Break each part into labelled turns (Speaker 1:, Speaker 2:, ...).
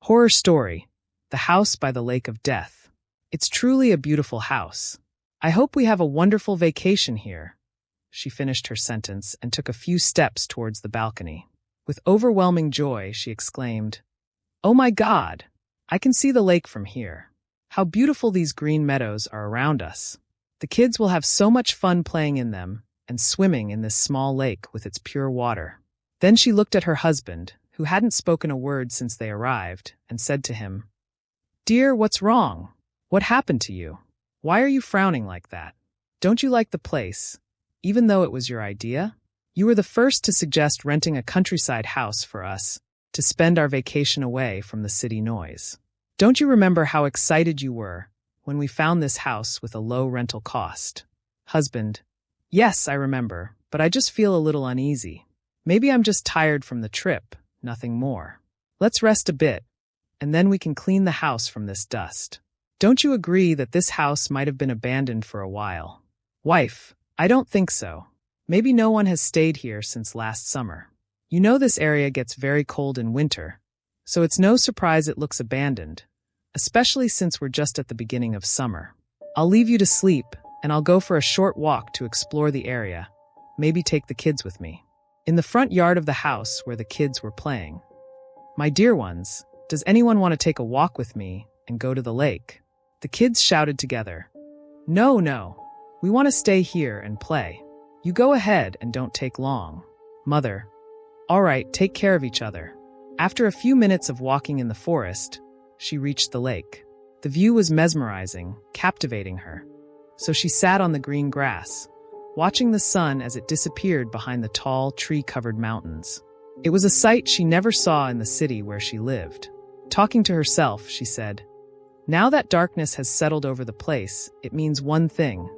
Speaker 1: Horror story, The House by the Lake of Death. It's truly a beautiful house. I hope we have a wonderful vacation here. She finished her sentence and took a few steps towards the balcony. With overwhelming joy, she exclaimed, "Oh my God! I can see the lake from here. How beautiful these green meadows are around us. The kids will have so much fun playing in them and swimming in this small lake with its pure water." Then she looked at her husband, who hadn't spoken a word since they arrived, and said to him, "Dear, what's wrong? What happened to you? Why are you frowning like that? Don't you like the place, even though it was your idea? You were the first to suggest renting a countryside house for us to spend our vacation away from the city noise. Don't you remember how excited you were when we found this house with a low rental cost?" Husband: "Yes, I remember, but I just feel a little uneasy. Maybe I'm just tired from the trip, nothing more. Let's rest a bit, and then we can clean the house from this dust. Don't you agree that this house might have been abandoned for a while?" Wife: "I don't think so. Maybe no one has stayed here since last summer. You know this area gets very cold in winter, so it's no surprise it looks abandoned, especially since we're just at the beginning of summer. I'll leave you to sleep, and I'll go for a short walk to explore the area, maybe take the kids with me." In the front yard of the house where the kids were playing, "My dear ones, does anyone want to take a walk with me and go to the lake?" The kids shouted together, "No, no, we want to stay here and play. You go ahead and don't take long." Mother: "All right, take care of each other." After a few minutes of walking in the forest, she reached the lake. The view was mesmerizing, captivating her. So she sat on the green grass, watching the sun as it disappeared behind the tall, tree-covered mountains. It was a sight she never saw in the city where she lived. Talking to herself, she said, "Now that darkness has settled over the place, it means one thing.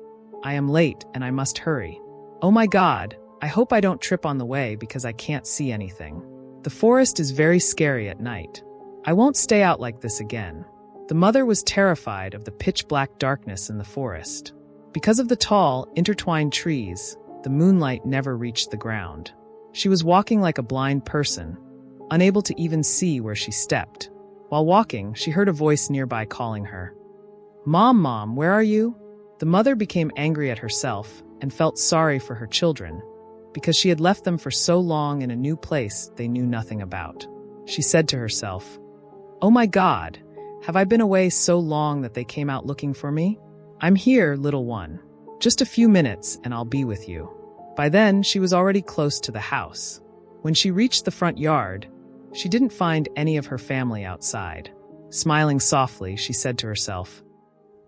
Speaker 1: I am late and I must hurry. Oh my God, I hope I don't trip on the way because I can't see anything. The forest is very scary at night. I won't stay out like this again." The mother was terrified of the pitch-black darkness in the forest. Because of the tall, intertwined trees, the moonlight never reached the ground. She was walking like a blind person, unable to even see where she stepped. While walking, she heard a voice nearby calling her. "Mom, Mom, where are you?" The mother became angry at herself and felt sorry for her children, because she had left them for so long in a new place they knew nothing about. She said to herself, "Oh my God, have I been away so long that they came out looking for me? I'm here, little one. Just a few minutes and I'll be with you." By then, she was already close to the house. When she reached the front yard, she didn't find any of her family outside. Smiling softly, she said to herself,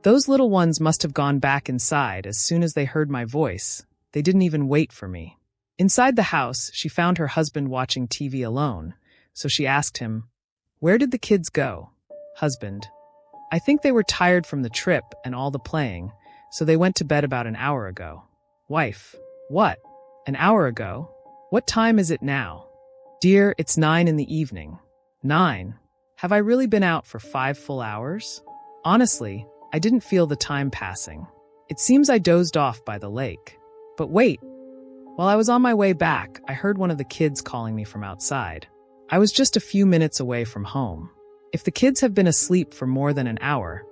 Speaker 1: "Those little ones must have gone back inside as soon as they heard my voice. They didn't even wait for me." Inside the house, she found her husband watching TV alone, so she asked him, "Where did the kids go?" Husband: "I think they were tired from the trip and all the playing, so they went to bed about an hour ago." Wife: "What? An hour ago? What time is it now?" "Dear, it's 9 in the evening." 9? Have I really been out for 5 full hours? Honestly, I didn't feel the time passing. It seems I dozed off by the lake. But wait, while I was on my way back, I heard one of the kids calling me from outside. I was just a few minutes away from home. If the kids have been asleep for more than an hour,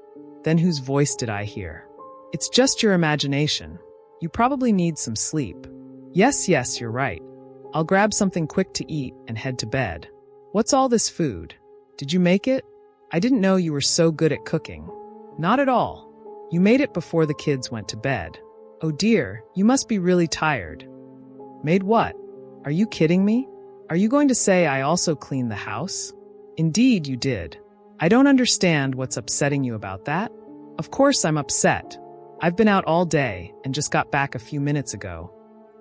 Speaker 1: then whose voice did I hear? It's just your imagination. You probably need some sleep. Yes, you're right. I'll grab something quick to eat and head to bed. What's all this food? Did you make it? I didn't know you were so good at cooking. Not at all. You made it before the kids went to bed. Oh dear, you must be really tired. Made what? Are you kidding me? Are you going to say I also cleaned the house? Indeed you did. I don't understand what's upsetting you about that. Of course I'm upset. I've been out all day and just got back a few minutes ago,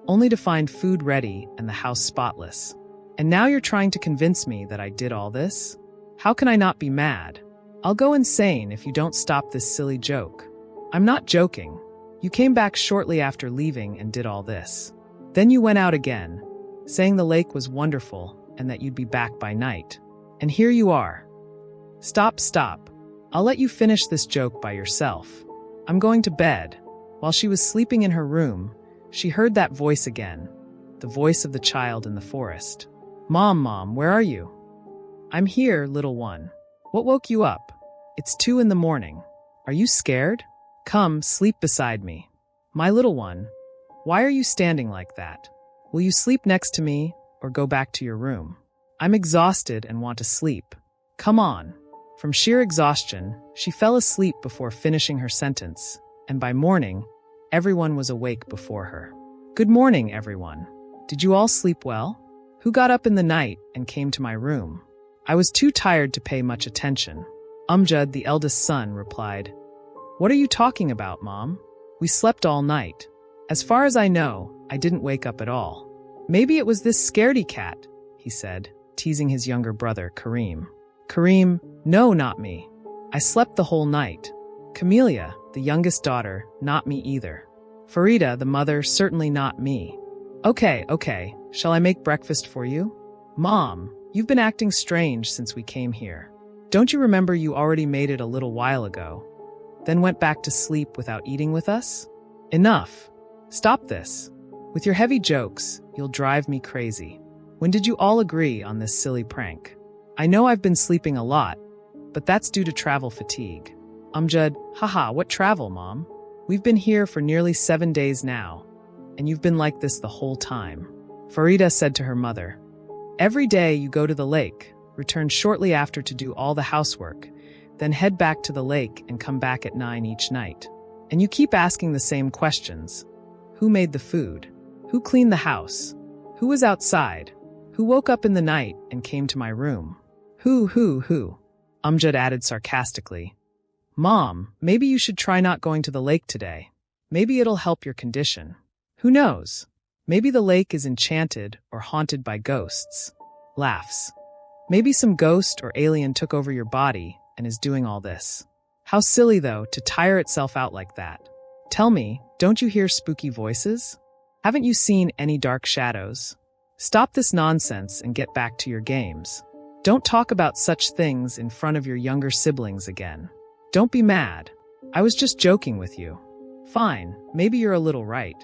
Speaker 1: only to find food ready and the house spotless. And now you're trying to convince me that I did all this? How can I not be mad? I'll go insane if you don't stop this silly joke. I'm not joking. You came back shortly after leaving and did all this. Then you went out again, saying the lake was wonderful and that you'd be back by night. And here you are. Stop. I'll let you finish this joke by yourself. I'm going to bed. While she was sleeping in her room, she heard that voice again, the voice of the child in the forest. Mom, where are you?" "I'm here, little one. What woke you up? It's 2 in the morning. Are you scared? Come, sleep beside me. My little one, why are you standing like that? Will you sleep next to me or go back to your room? I'm exhausted and want to sleep. Come on. From sheer exhaustion, she fell asleep before finishing her sentence, and by morning, everyone was awake before her. Good morning, everyone. Did you all sleep well? Who got up in the night and came to my room? I was too tired to pay much attention. Amjad, the eldest son, replied, What are you talking about, Mom? We slept all night. As far as I know, I didn't wake up at all. Maybe it was this scaredy cat, he said, teasing his younger brother, Kareem. Kareem, no, not me. I slept the whole night. Camelia, the youngest daughter, not me either. Farida, the mother, certainly not me. Okay, shall I make breakfast for you? Mom, you've been acting strange since we came here. Don't you remember you already made it a little while ago, then went back to sleep without eating with us? Enough. Stop this. With your heavy jokes, you'll drive me crazy. When did you all agree on this silly prank? I know I've been sleeping a lot, but that's due to travel fatigue. Amjad, haha, what travel, Mom? We've been here for nearly 7 days now, and you've been like this the whole time. Farida said to her mother, Every day you go to the lake, return shortly after to do all the housework, then head back to the lake and come back at 9 each night. And you keep asking the same questions. Who made the food? Who cleaned the house? Who was outside? Who woke up in the night and came to my room? Who? Amjad added sarcastically. Mom, maybe you should try not going to the lake today. Maybe it'll help your condition. Who knows? Maybe the lake is enchanted or haunted by ghosts. Laughs. Maybe some ghost or alien took over your body and is doing all this. How silly, though, to tire itself out like that. Tell me, don't you hear spooky voices? Haven't you seen any dark shadows? Stop this nonsense and get back to your games. Don't talk about such things in front of your younger siblings again. Don't be mad. I was just joking with you. Fine, maybe you're a little right.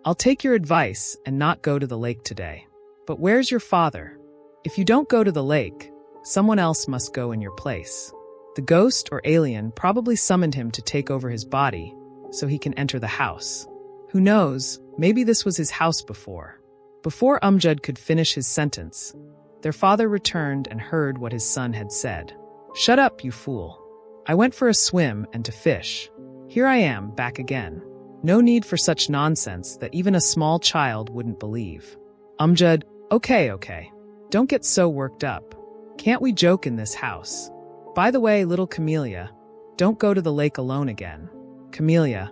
Speaker 1: I'll take your advice and not go to the lake today. But where's your father? If you don't go to the lake, someone else must go in your place. The ghost or alien probably summoned him to take over his body so he can enter the house. Who knows, maybe this was his house before. Before Amjad could finish his sentence, their father returned and heard what his son had said. Shut up, you fool. I went for a swim and to fish. Here I am, back again. No need for such nonsense that even a small child wouldn't believe. Amjad, okay. Don't get so worked up. Can't we joke in this house? By the way, little Camelia, don't go to the lake alone again. Camelia,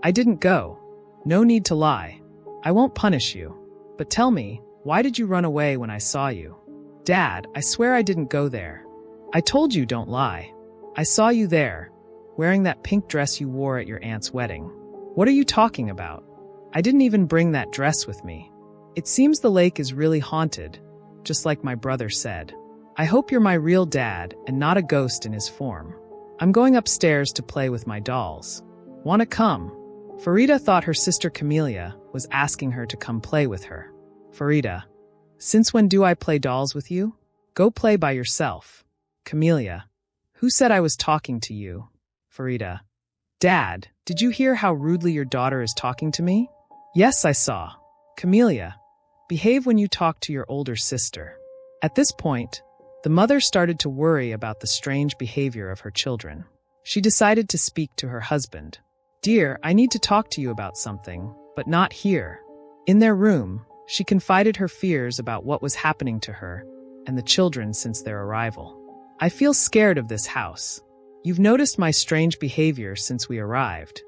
Speaker 1: I didn't go. No need to lie. I won't punish you. But tell me, why did you run away when I saw you? Dad, I swear I didn't go there. I told you don't lie. I saw you there, wearing that pink dress you wore at your aunt's wedding. What are you talking about? I didn't even bring that dress with me. It seems the lake is really haunted, just like my brother said. I hope you're my real dad and not a ghost in his form. I'm going upstairs to play with my dolls. Wanna come? Farida thought her sister Camelia was asking her to come play with her. Farida, since when do I play dolls with you? Go play by yourself. Camelia, who said I was talking to you? Farida, Dad, did you hear how rudely your daughter is talking to me? Yes, I saw. Camelia, behave when you talk to your older sister. At this point, the mother started to worry about the strange behavior of her children. She decided to speak to her husband. Dear, I need to talk to you about something, but not here. In their room, she confided her fears about what was happening to her and the children since their arrival. I feel scared of this house. You've noticed my strange behavior since we arrived,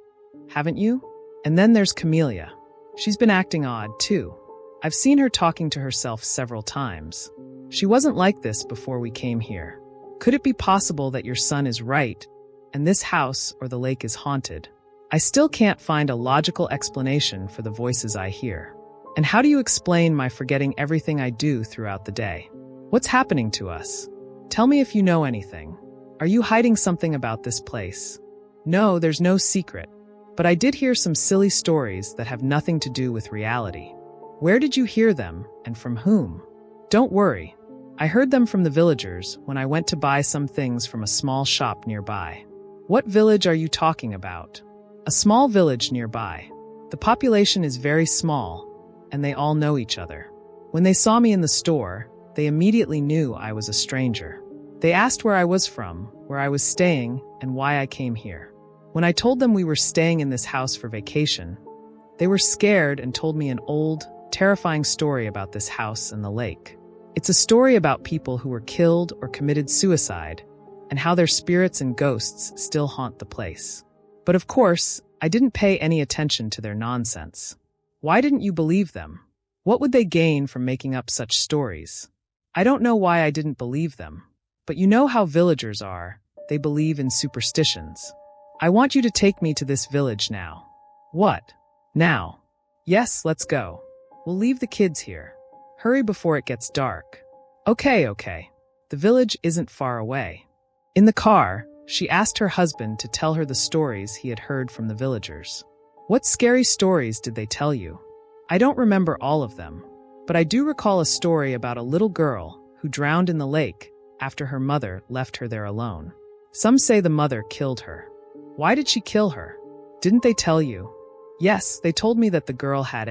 Speaker 1: haven't you? And then there's Camelia. She's been acting odd, too. I've seen her talking to herself several times. She wasn't like this before we came here. Could it be possible that your son is right, and this house or the lake is haunted? I still can't find a logical explanation for the voices I hear. And how do you explain my forgetting everything I do throughout the day? What's happening to us? Tell me if you know anything. Are you hiding something about this place? No, there's no secret. But I did hear some silly stories that have nothing to do with reality. Where did you hear them, and from whom? Don't worry. I heard them from the villagers when I went to buy some things from a small shop nearby. What village are you talking about? A small village nearby. The population is very small, and they all know each other. When they saw me in the store, they immediately knew I was a stranger. They asked where I was from, where I was staying, and why I came here. When I told them we were staying in this house for vacation, they were scared and told me an old, terrifying story about this house and the lake. It's a story about people who were killed or committed suicide, and how their spirits and ghosts still haunt the place. But of course, I didn't pay any attention to their nonsense. Why didn't you believe them? What would they gain from making up such stories? I don't know why I didn't believe them. But you know how villagers are. They believe in superstitions. I want you to take me to this village now. What? Now? Yes, let's go. We'll leave the kids here. Hurry before it gets dark. Okay. The village isn't far away. In the car, she asked her husband to tell her the stories he had heard from the villagers. What scary stories did they tell you? I don't remember all of them, but I do recall a story about a little girl who drowned in the lake after her mother left her there alone. Some say the mother killed her. Why did she kill her? Didn't they tell you? Yes, they told me that the girl had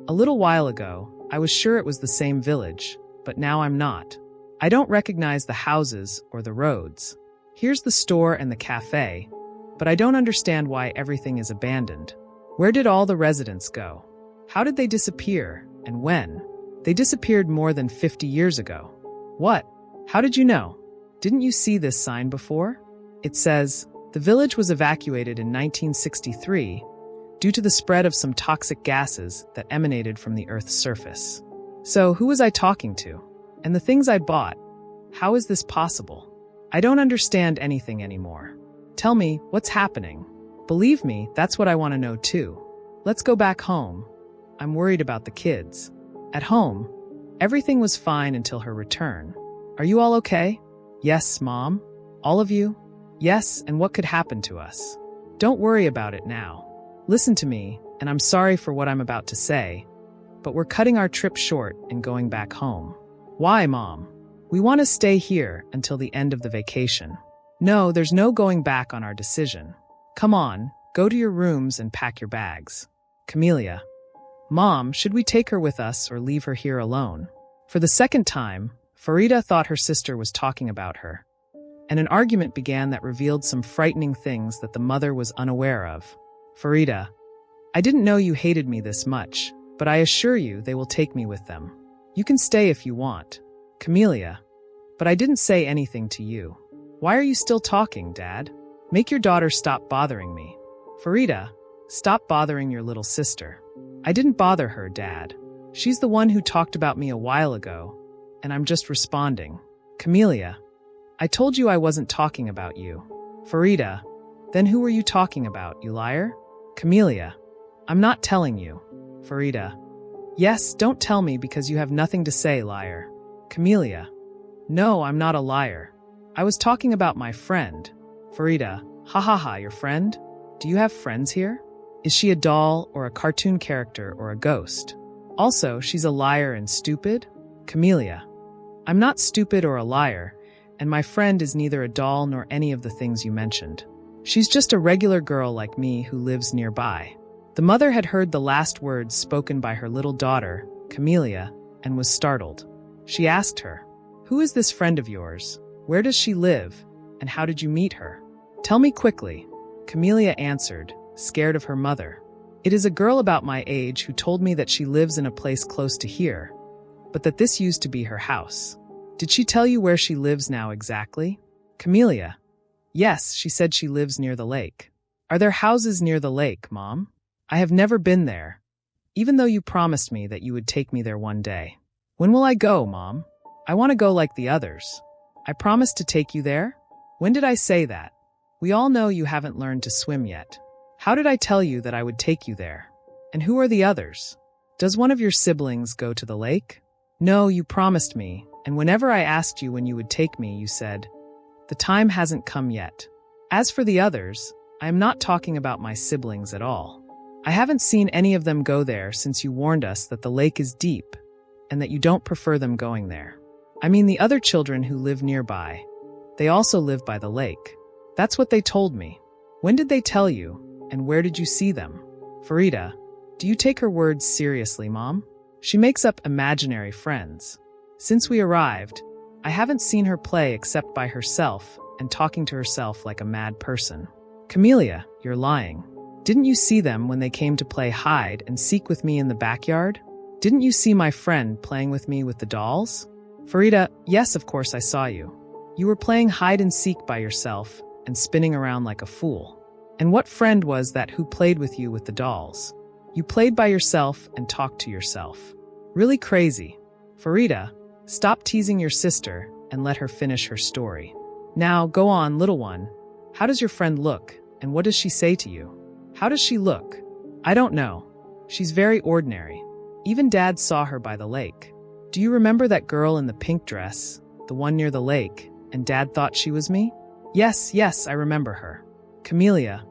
Speaker 1: a little while ago, I was sure it was the same village, but now I'm not. I don't recognize the houses or the roads. Here's the store and the cafe, but I don't understand why everything is abandoned. Where did all the residents go? How did they disappear, and when? They disappeared more than 50 years ago. What? How did you know? Didn't you see this sign before? It says, the village was evacuated in 1963 due to the spread of some toxic gases that emanated from the Earth's surface. So, who was I talking to? And the things I bought? How is this possible? I don't understand anything anymore. Tell me, what's happening? Believe me, that's what I want to know too. Let's go back home. I'm worried about the kids. At home, everything was fine until her return. Are you all okay? Yes, Mom. All of you? Yes, and what could happen to us? Don't worry about it now. Listen to me, and I'm sorry for what I'm about to say, but we're cutting our trip short and going back home. Why, Mom? We want to stay here until the end of the vacation. No, there's no going back on our decision. Come on, go to your rooms and pack your bags. Camellia. Mom, should we take her with us or leave her here alone? For the second time, Farida thought her sister was talking about her, and an argument began that revealed some frightening things that the mother was unaware of. Farida, I didn't know you hated me this much, but I assure you they will take me with them. You can stay if you want. Camellia, but I didn't say anything to you. Why are you still talking, Dad? Make your daughter stop bothering me. Farida, stop bothering your little sister. I didn't bother her, Dad. She's the one who talked about me a while ago, and I'm just responding. Camellia, I told you I wasn't talking about you. Farida, then who were you talking about, you liar? Camellia, I'm not telling you. Farida, yes, don't tell me because you have nothing to say, liar. Camellia, no, I'm not a liar. I was talking about my friend. Farida, ha, your friend? Do you have friends here? Is she a doll or a cartoon character or a ghost? Also, she's a liar and stupid? Camellia, I'm not stupid or a liar, and my friend is neither a doll nor any of the things you mentioned. She's just a regular girl like me who lives nearby. The mother had heard the last words spoken by her little daughter, Camellia, and was startled. She asked her, who is this friend of yours? Where does she live? And how did you meet her? Tell me quickly. Camellia answered, scared of her mother. It is a girl about my age who told me that she lives in a place close to here, but that this used to be her house. Did she tell you where she lives now exactly? Camellia, yes, she said she lives near the lake. Are there houses near the lake, Mom? I have never been there, even though you promised me that you would take me there one day. When will I go, Mom? I want to go like the others. I promised to take you there? When did I say that? We all know you haven't learned to swim yet. How did I tell you that I would take you there? And who are the others? Does one of your siblings go to the lake? No, you promised me, and whenever I asked you when you would take me, you said, the time hasn't come yet. As for the others, I am not talking about my siblings at all. I haven't seen any of them go there since you warned us that the lake is deep and that you don't prefer them going there. I mean the other children who live nearby. They also live by the lake. That's what they told me. When did they tell you, and where did you see them? Farida, do you take her words seriously, Mom? She makes up imaginary friends. Since we arrived, I haven't seen her play except by herself and talking to herself like a mad person. Camellia, you're lying. Didn't you see them when they came to play hide and seek with me in the backyard? Didn't you see my friend playing with me with the dolls? Farida, yes, of course I saw you. You were playing hide and seek by yourself and spinning around like a fool. And what friend was that who played with you with the dolls? You played by yourself and talked to yourself. Really crazy. Farida, stop teasing your sister and let her finish her story. Now, go on, little one. How does your friend look, and what does she say to you? How does she look? I don't know. She's very ordinary. Even Dad saw her by the lake. Do you remember that girl in the pink dress, the one near the lake, and Dad thought she was me? Yes, I remember her. Camellia.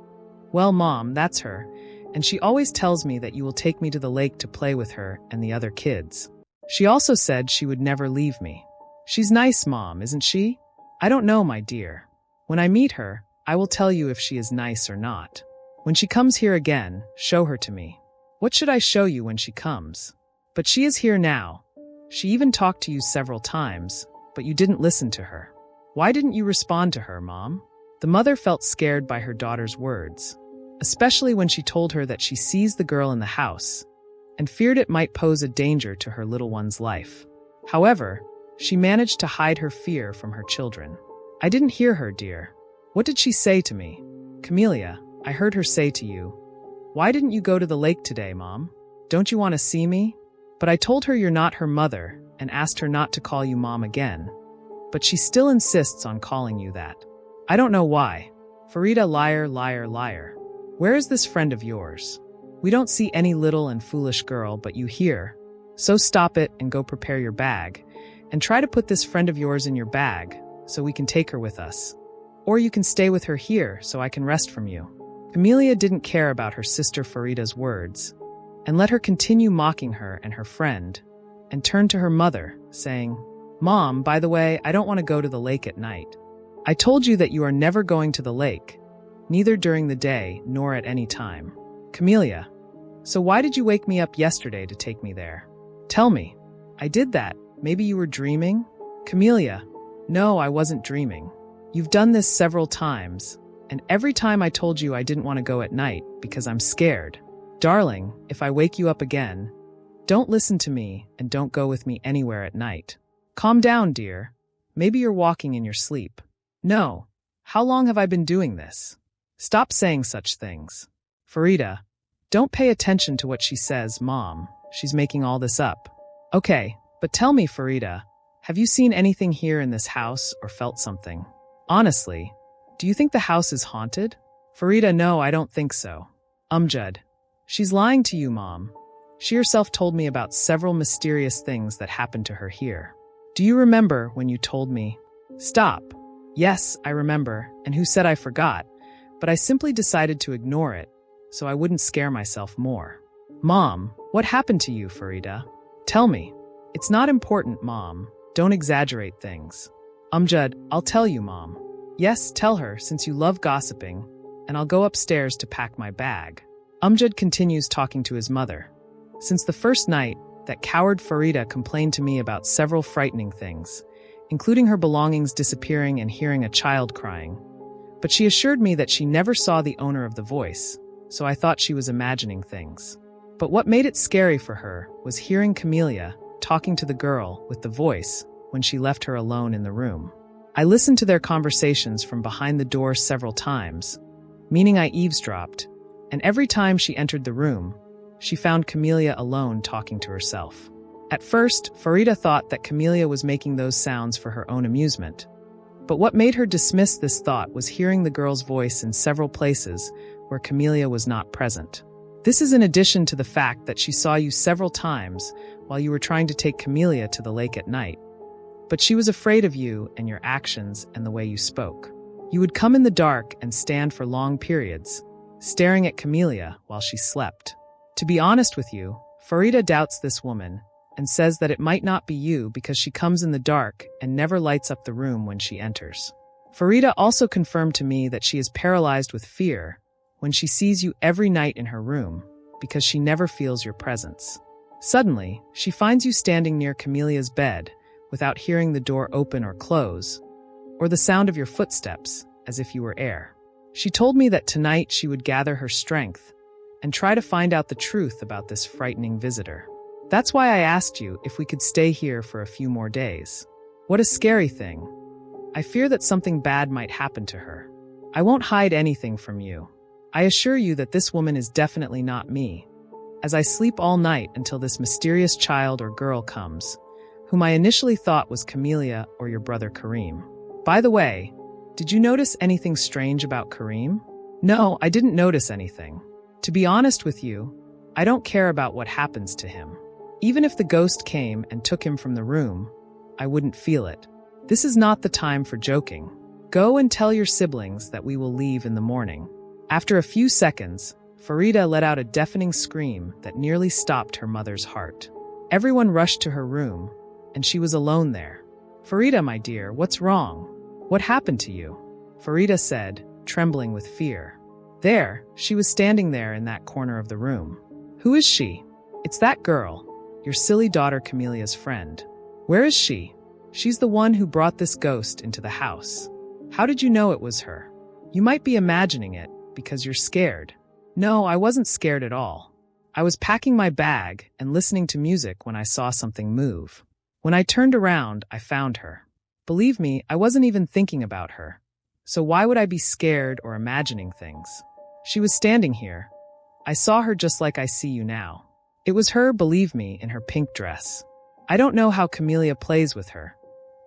Speaker 1: Well, Mom, that's her, and she always tells me that you will take me to the lake to play with her and the other kids. She also said she would never leave me. She's nice, Mom, isn't she? I don't know, my dear. When I meet her, I will tell you if she is nice or not. When she comes here again, show her to me. What should I show you when she comes? But she is here now. She even talked to you several times, but you didn't listen to her. Why didn't you respond to her, Mom? The mother felt scared by her daughter's words, especially when she told her that she sees the girl in the house and feared it might pose a danger to her little one's life. However, she managed to hide her fear from her children. I didn't hear her, dear. What did she say to me? Camellia, I heard her say to you, why didn't you go to the lake today, Mom? Don't you want to see me? But I told her you're not her mother and asked her not to call you Mom again. But she still insists on calling you that. I don't know why. Farida, liar, liar, liar. Where is this friend of yours? We don't see any little and foolish girl but you here. So stop it and go prepare your bag. And try to put this friend of yours in your bag so we can take her with us. Or you can stay with her here so I can rest from you. Camellia didn't care about her sister Farida's words and let her continue mocking her and her friend and turned to her mother, saying, Mom, by the way, I don't want to go to the lake at night. I told you that you are never going to the lake, neither during the day nor at any time. Camellia, so why did you wake me up yesterday to take me there? Tell me. I did that. Maybe you were dreaming? Camellia, no, I wasn't dreaming. You've done this several times, and every time I told you I didn't want to go at night because I'm scared. Darling, if I wake you up again, don't listen to me and don't go with me anywhere at night. Calm down, dear. Maybe you're walking in your sleep. No. How long have I been doing this? Stop saying such things. Farida, don't pay attention to what she says, Mom. She's making all this up. Okay, but tell me, Farida, have you seen anything here in this house or felt something? Honestly, do you think the house is haunted? Farida, no, I don't think so. Umjad, she's lying to you, Mom. She herself told me about several mysterious things that happened to her here. Do you remember when you told me? Stop. Yes, I remember, and who said I forgot, but I simply decided to ignore it, so I wouldn't scare myself more. Mom, what happened to you, Farida? Tell me. It's not important, Mom. Don't exaggerate things. Umjad, I'll tell you, Mom. Yes, tell her, since you love gossiping, and I'll go upstairs to pack my bag. Umjad continues talking to his mother. Since the first night, that coward Farida complained to me about several frightening things, including her belongings disappearing and hearing a child crying. But she assured me that she never saw the owner of the voice, so I thought she was imagining things. But what made it scary for her was hearing Camellia talking to the girl with the voice when she left her alone in the room. I listened to their conversations from behind the door several times, meaning I eavesdropped, and every time she entered the room, she found Camellia alone talking to herself. At first, Farida thought that Camellia was making those sounds for her own amusement. But what made her dismiss this thought was hearing the girl's voice in several places where Camellia was not present. This is in addition to the fact that she saw you several times while you were trying to take Camellia to the lake at night. But she was afraid of you and your actions and the way you spoke. You would come in the dark and stand for long periods, staring at Camellia while she slept. To be honest with you, Farida doubts this woman and says that it might not be you because she comes in the dark and never lights up the room when she enters. Farida also confirmed to me that she is paralyzed with fear when she sees you every night in her room because she never feels your presence. Suddenly, she finds you standing near Camelia's bed without hearing the door open or close, or the sound of your footsteps as if you were air. She told me that tonight she would gather her strength and try to find out the truth about this frightening visitor. That's why I asked you if we could stay here for a few more days. What a scary thing. I fear that something bad might happen to her. I won't hide anything from you. I assure you that this woman is definitely not me, as I sleep all night until this mysterious child or girl comes, whom I initially thought was Camelia or your brother Kareem. By the way, did you notice anything strange about Kareem? No, I didn't notice anything. To be honest with you, I don't care about what happens to him. Even if the ghost came and took him from the room, I wouldn't feel it. This is not the time for joking. Go and tell your siblings that we will leave in the morning. After a few seconds, Farida let out a deafening scream that nearly stopped her mother's heart. Everyone rushed to her room, and she was alone there. Farida, my dear, what's wrong? What happened to you? Farida said, trembling with fear. There, she was standing there in that corner of the room. Who is she? It's that girl, your silly daughter Camelia's friend. Where is she? She's the one who brought this ghost into the house. How did you know it was her? You might be imagining it because you're scared. No, I wasn't scared at all. I was packing my bag and listening to music when I saw something move. When I turned around, I found her. Believe me, I wasn't even thinking about her. So why would I be scared or imagining things? She was standing here. I saw her just like I see you now. It was her, believe me, in her pink dress. I don't know how Camelia plays with her.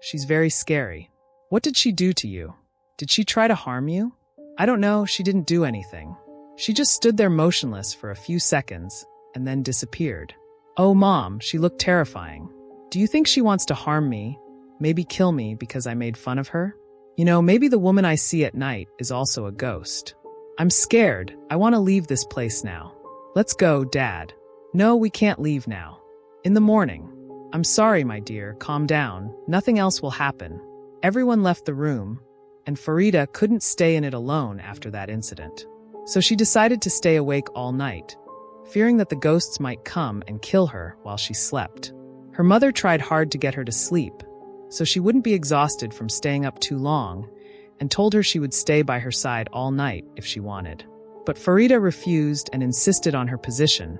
Speaker 1: She's very scary. What did she do to you? Did she try to harm you? I don't know, she didn't do anything. She just stood there motionless for a few seconds and then disappeared. Oh, Mom, she looked terrifying. Do you think she wants to harm me? Maybe kill me because I made fun of her? You know, maybe the woman I see at night is also a ghost. I'm scared. I want to leave this place now. Let's go, Dad. No, we can't leave now. In the morning. I'm sorry, my dear. Calm down. Nothing else will happen. Everyone left the room, and Farida couldn't stay in it alone after that incident. So she decided to stay awake all night, fearing that the ghosts might come and kill her while she slept. Her mother tried hard to get her to sleep, so she wouldn't be exhausted from staying up too long, and told her she would stay by her side all night if she wanted. But Farida refused and insisted on her position,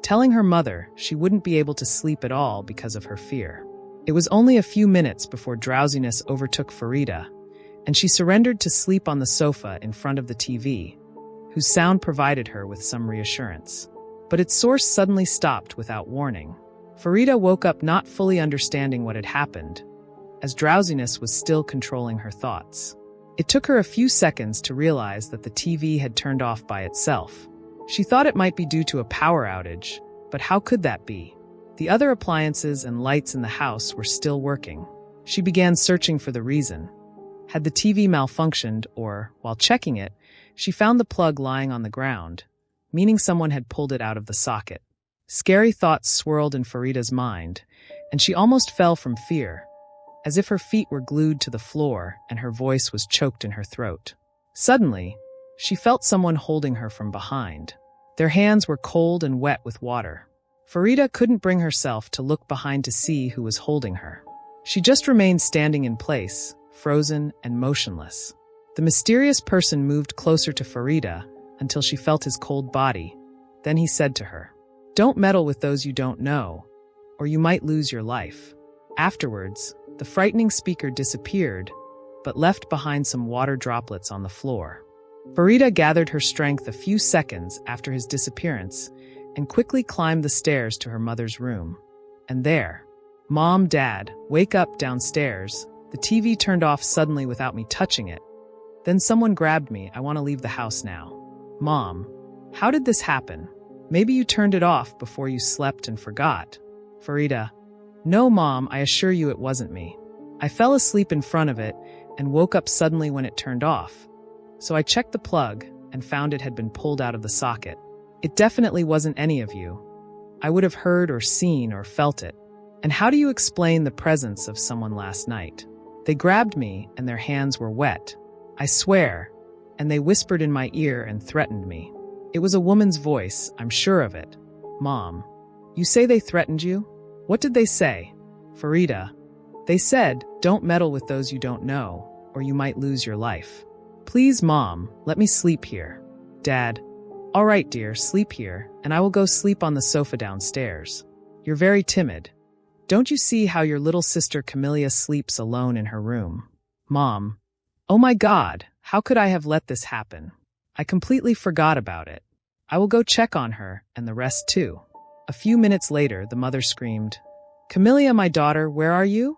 Speaker 1: telling her mother she wouldn't be able to sleep at all because of her fear. It was only a few minutes before drowsiness overtook Farida, and she surrendered to sleep on the sofa in front of the TV, whose sound provided her with some reassurance. But its source suddenly stopped without warning. Farida woke up not fully understanding what had happened, as drowsiness was still controlling her thoughts. It took her a few seconds to realize that the TV had turned off by itself. She thought it might be due to a power outage, but how could that be? The other appliances and lights in the house were still working. She began searching for the reason. Had the TV malfunctioned or, while checking it, she found the plug lying on the ground, meaning someone had pulled it out of the socket. Scary thoughts swirled in Farida's mind, and she almost fell from fear, as if her feet were glued to the floor and her voice was choked in her throat. Suddenly, she felt someone holding her from behind. Their hands were cold and wet with water. Farida couldn't bring herself to look behind to see who was holding her. She just remained standing in place, frozen and motionless. The mysterious person moved closer to Farida until she felt his cold body. Then he said to her, "Don't meddle with those you don't know, or you might lose your life." Afterwards, the frightening speaker disappeared, but left behind some water droplets on the floor. Farida gathered her strength a few seconds after his disappearance and quickly climbed the stairs to her mother's room. And there, "Mom, Dad, wake up downstairs. The TV turned off suddenly without me touching it. Then someone grabbed me. I want to leave the house now." "Mom, how did this happen? Maybe you turned it off before you slept and forgot." Farida, "No, Mom, I assure you it wasn't me. I fell asleep in front of it and woke up suddenly when it turned off. So I checked the plug and found it had been pulled out of the socket. It definitely wasn't any of you. I would have heard or seen or felt it. And how do you explain the presence of someone last night? They grabbed me and their hands were wet. I swear. And they whispered in my ear and threatened me. It was a woman's voice, I'm sure of it. Mom, you say they threatened you? What did they say? Farida, they said, don't meddle with those you don't know, or you might lose your life. Please, Mom, let me sleep here. Dad, all right, dear, sleep here, and I will go sleep on the sofa downstairs. You're very timid. Don't you see how your little sister Camellia sleeps alone in her room? Mom, oh my God, how could I have let this happen? I completely forgot about it. I will go check on her, and the rest too. A few minutes later, the mother screamed, Camellia, my daughter, where are you?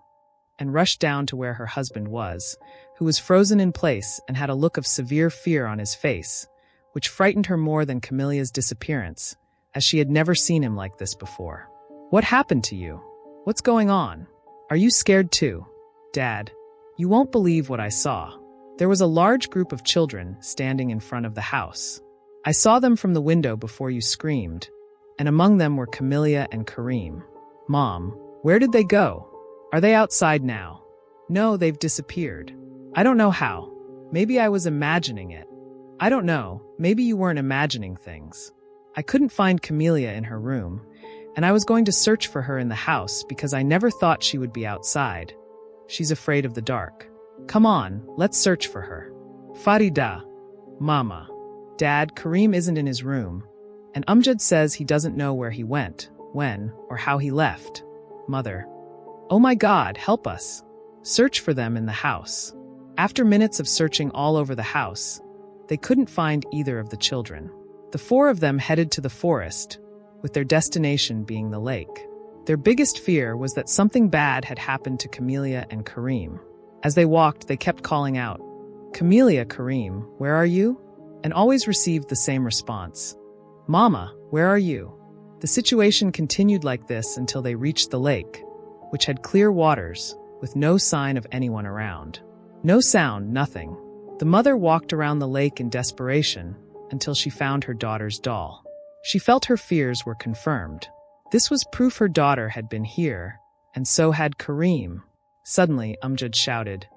Speaker 1: And rushed down to where her husband was, who was frozen in place and had a look of severe fear on his face, which frightened her more than Camelia's disappearance, as she had never seen him like this before. What happened to you? What's going on? Are you scared too? Dad, you won't believe what I saw. There was a large group of children standing in front of the house. I saw them from the window before you screamed, and among them were Camellia and Kareem. Mom, where did they go? Are they outside now? No, they've disappeared. I don't know how. Maybe I was imagining it. I don't know, maybe you weren't imagining things. I couldn't find Camellia in her room, and I was going to search for her in the house because I never thought she would be outside. She's afraid of the dark. Come on, let's search for her. Farida. Mama. Dad, Kareem isn't in his room, and Amjad says he doesn't know where he went, when, or how he left. Mother. Oh my God, help us. Search for them in the house. After minutes of searching all over the house, they couldn't find either of the children. The four of them headed to the forest, with their destination being the lake. Their biggest fear was that something bad had happened to Camellia and Kareem. As they walked, they kept calling out, Camellia, Kareem, where are you? And always received the same response. Mama, where are you? The situation continued like this until they reached the lake, which had clear waters, with no sign of anyone around. No sound, nothing. The mother walked around the lake in desperation until she found her daughter's doll. She felt her fears were confirmed. This was proof her daughter had been here, and so had Kareem. Suddenly, Amjad shouted,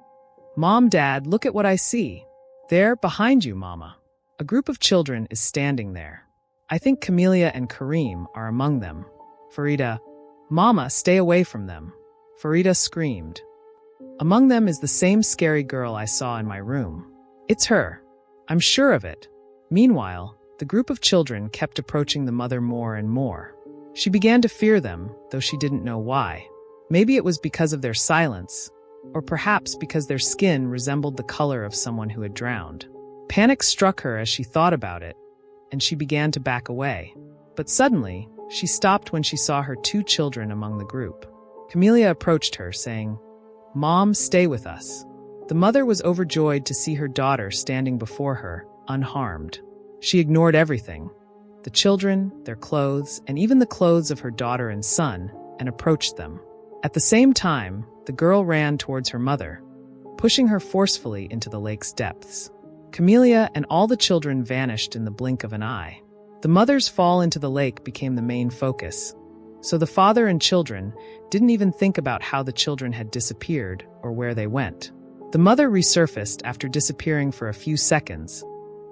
Speaker 1: Mom, Dad, look at what I see. There, behind you, Mama. A group of children is standing there. I think Camellia and Kareem are among them. Farida, Mama, stay away from them. Farida screamed. Among them is the same scary girl I saw in my room. It's her. I'm sure of it. Meanwhile, the group of children kept approaching the mother more and more. She began to fear them, though she didn't know why. Maybe it was because of their silence, or perhaps because their skin resembled the color of someone who had drowned. Panic struck her as she thought about it, and she began to back away. But suddenly, she stopped when she saw her two children among the group. Camellia approached her, saying, Mom, stay with us. The mother was overjoyed to see her daughter standing before her, unharmed. She ignored everything, the children, their clothes, and even the clothes of her daughter and son, and approached them. At the same time, the girl ran towards her mother, pushing her forcefully into the lake's depths. Camellia and all the children vanished in the blink of an eye. The mother's fall into the lake became the main focus, so the father and children didn't even think about how the children had disappeared or where they went. The mother resurfaced after disappearing for a few seconds,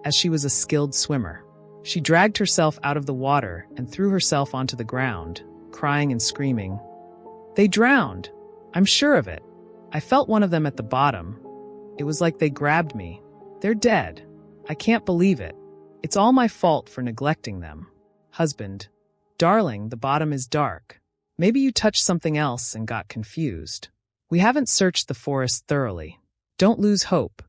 Speaker 1: as she was a skilled swimmer. She dragged herself out of the water and threw herself onto the ground, crying and screaming, They drowned! I'm sure of it. I felt one of them at the bottom. It was like they grabbed me. They're dead. I can't believe it. It's all my fault for neglecting them. Husband, darling, the bottom is dark. Maybe you touched something else and got confused. We haven't searched the forest thoroughly. Don't lose hope.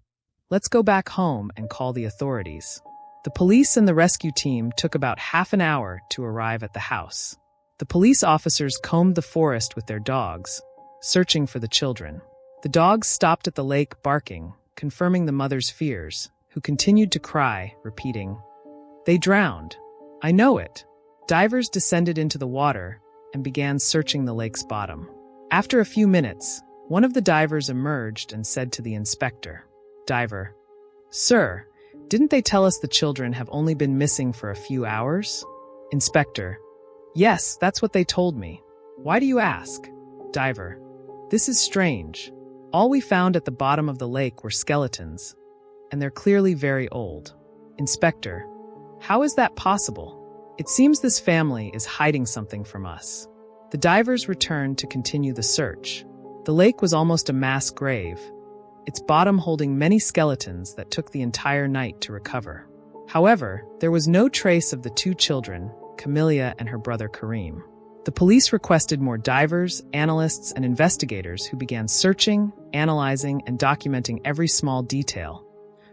Speaker 1: Let's go back home and call the authorities. The police and the rescue team took about half an hour to arrive at the house. The police officers combed the forest with their dogs, searching for the children. The dogs stopped at the lake barking, confirming the mother's fears, who continued to cry, repeating, They drowned. I know it. Divers descended into the water and began searching the lake's bottom. After a few minutes, one of the divers emerged and said to the inspector, Diver, Sir, didn't they tell us the children have only been missing for a few hours? Inspector, Yes, that's what they told me. Why do you ask? Diver, this is strange. All we found at the bottom of the lake were skeletons, and they're clearly very old. Inspector, how is that possible? It seems this family is hiding something from us. The divers returned to continue the search. The lake was almost a mass grave, its bottom holding many skeletons that took the entire night to recover. However, there was no trace of the two children, Camelia and her brother Kareem. The police requested more divers, analysts, and investigators who began searching, analyzing, and documenting every small detail.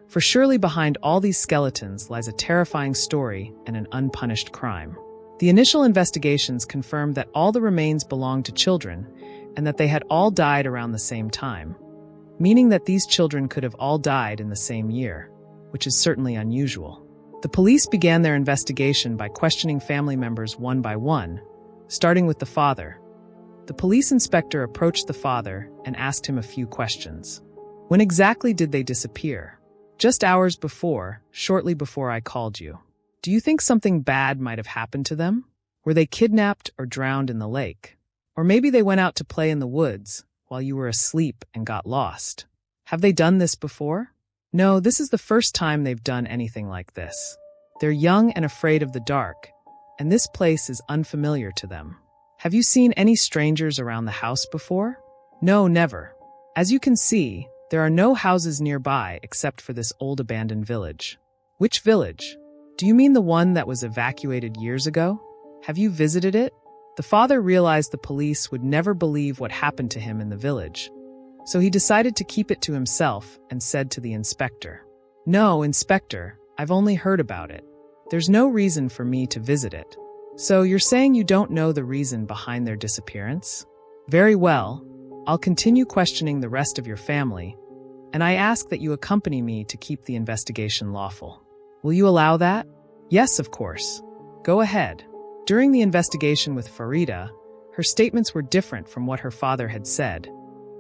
Speaker 1: For surely behind all these skeletons lies a terrifying story and an unpunished crime. The initial investigations confirmed that all the remains belonged to children and that they had all died around the same time, meaning that these children could have all died in the same year, which is certainly unusual. The police began their investigation by questioning family members one by one, starting with the father. The police inspector approached the father and asked him a few questions. When exactly did they disappear? Just hours before, shortly before I called you. Do you think something bad might have happened to them? Were they kidnapped or drowned in the lake? Or maybe they went out to play in the woods while you were asleep and got lost. Have they done this before? No, this is the first time they've done anything like this. They're young and afraid of the dark, and this place is unfamiliar to them. Have you seen any strangers around the house before? No, never. As you can see, there are no houses nearby except for this old abandoned village. Which village? Do you mean the one that was evacuated years ago? Have you visited it? The father realized the police would never believe what happened to him in the village, so he decided to keep it to himself and said to the inspector, "No, Inspector, I've only heard about it. There's no reason for me to visit it." So you're saying you don't know the reason behind their disappearance? Very well, I'll continue questioning the rest of your family, and I ask that you accompany me to keep the investigation lawful. Will you allow that? Yes, of course. Go ahead. During the investigation with Farida, her statements were different from what her father had said,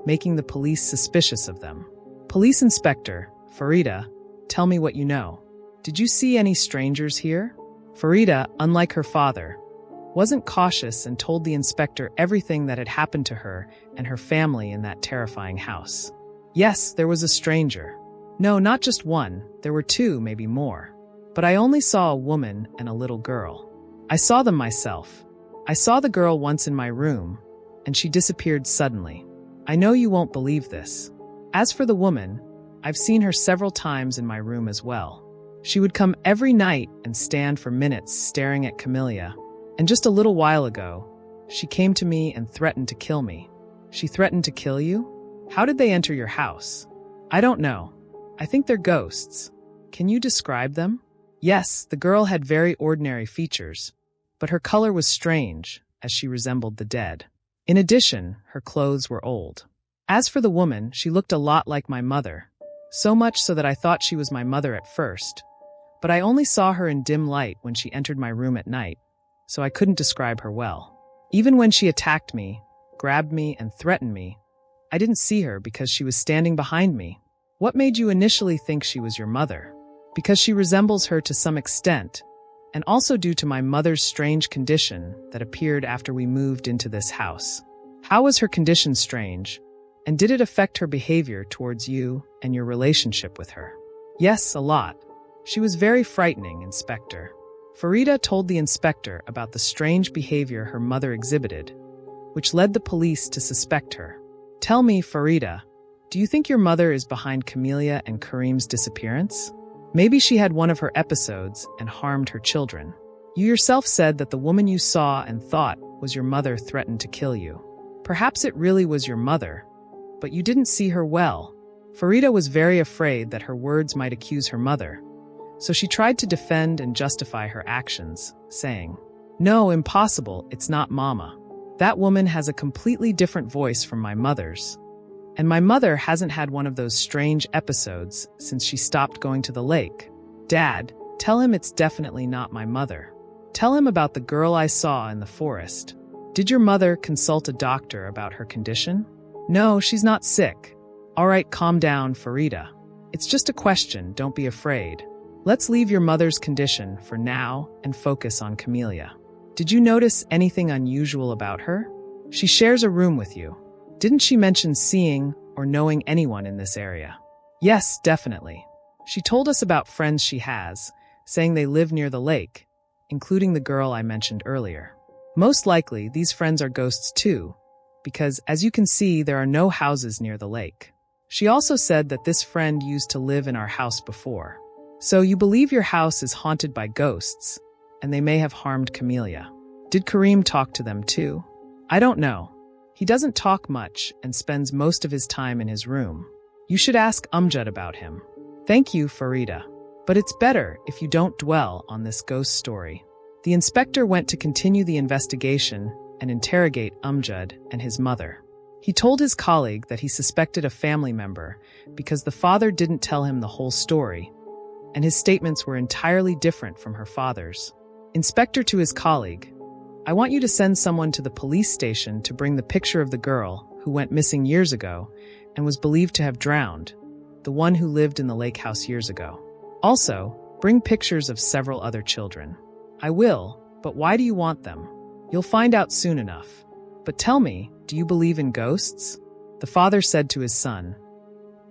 Speaker 1: making the police suspicious of them. Police Inspector, Farida, tell me what you know. Did you see any strangers here? Farida, unlike her father, wasn't cautious and told the inspector everything that had happened to her and her family in that terrifying house. Yes, there was a stranger. No, not just one, there were two, maybe more. But I only saw a woman and a little girl. I saw them myself. I saw the girl once in my room, and she disappeared suddenly. I know you won't believe this. As for the woman, I've seen her several times in my room as well. She would come every night and stand for minutes staring at Camelia, and just a little while ago, she came to me and threatened to kill me. She threatened to kill you? How did they enter your house? I don't know. I think they're ghosts. Can you describe them? Yes, the girl had very ordinary features, but her color was strange, as she resembled the dead. In addition, her clothes were old. As for the woman, she looked a lot like my mother, so much so that I thought she was my mother at first, but I only saw her in dim light when she entered my room at night, so I couldn't describe her well. Even when she attacked me, grabbed me, and threatened me, I didn't see her because she was standing behind me. What made you initially think she was your mother? Because she resembles her to some extent, and also due to my mother's strange condition that appeared after we moved into this house. How was her condition strange, and did it affect her behavior towards you and your relationship with her? Yes, a lot. She was very frightening, Inspector. Farida told the inspector about the strange behavior her mother exhibited, which led the police to suspect her. Tell me, Farida, do you think your mother is behind Camelia and Kareem's disappearance? Maybe she had one of her episodes and harmed her children. You yourself said that the woman you saw and thought was your mother threatened to kill you. Perhaps it really was your mother, but you didn't see her well. Farida was very afraid that her words might accuse her mother, so she tried to defend and justify her actions, saying, "No, impossible, it's not Mama. That woman has a completely different voice from my mother's. And my mother hasn't had one of those strange episodes since she stopped going to the lake. Dad, tell him it's definitely not my mother. Tell him about the girl I saw in the forest. Did your mother consult a doctor about her condition? No, she's not sick. All right, calm down, Farida. It's just a question, don't be afraid. Let's leave your mother's condition for now and focus on Camelia. Did you notice anything unusual about her? She shares a room with you. Didn't she mention seeing or knowing anyone in this area? Yes, definitely. She told us about friends she has, saying they live near the lake, including the girl I mentioned earlier. Most likely, these friends are ghosts too, because, as you can see, there are no houses near the lake. She also said that this friend used to live in our house before. So you believe your house is haunted by ghosts, and they may have harmed Camellia. Did Kareem talk to them too? I don't know. He doesn't talk much and spends most of his time in his room. You should ask Amjad about him. Thank you, Farida. But it's better if you don't dwell on this ghost story. The inspector went to continue the investigation and interrogate Amjad and his mother. He told his colleague that he suspected a family member because the father didn't tell him the whole story, and his statements were entirely different from her father's. Inspector to his colleague, I want you to send someone to the police station to bring the picture of the girl who went missing years ago and was believed to have drowned, the one who lived in the lake house years ago. Also, bring pictures of several other children. I will, but why do you want them? You'll find out soon enough. But tell me, do you believe in ghosts? The father said to his son,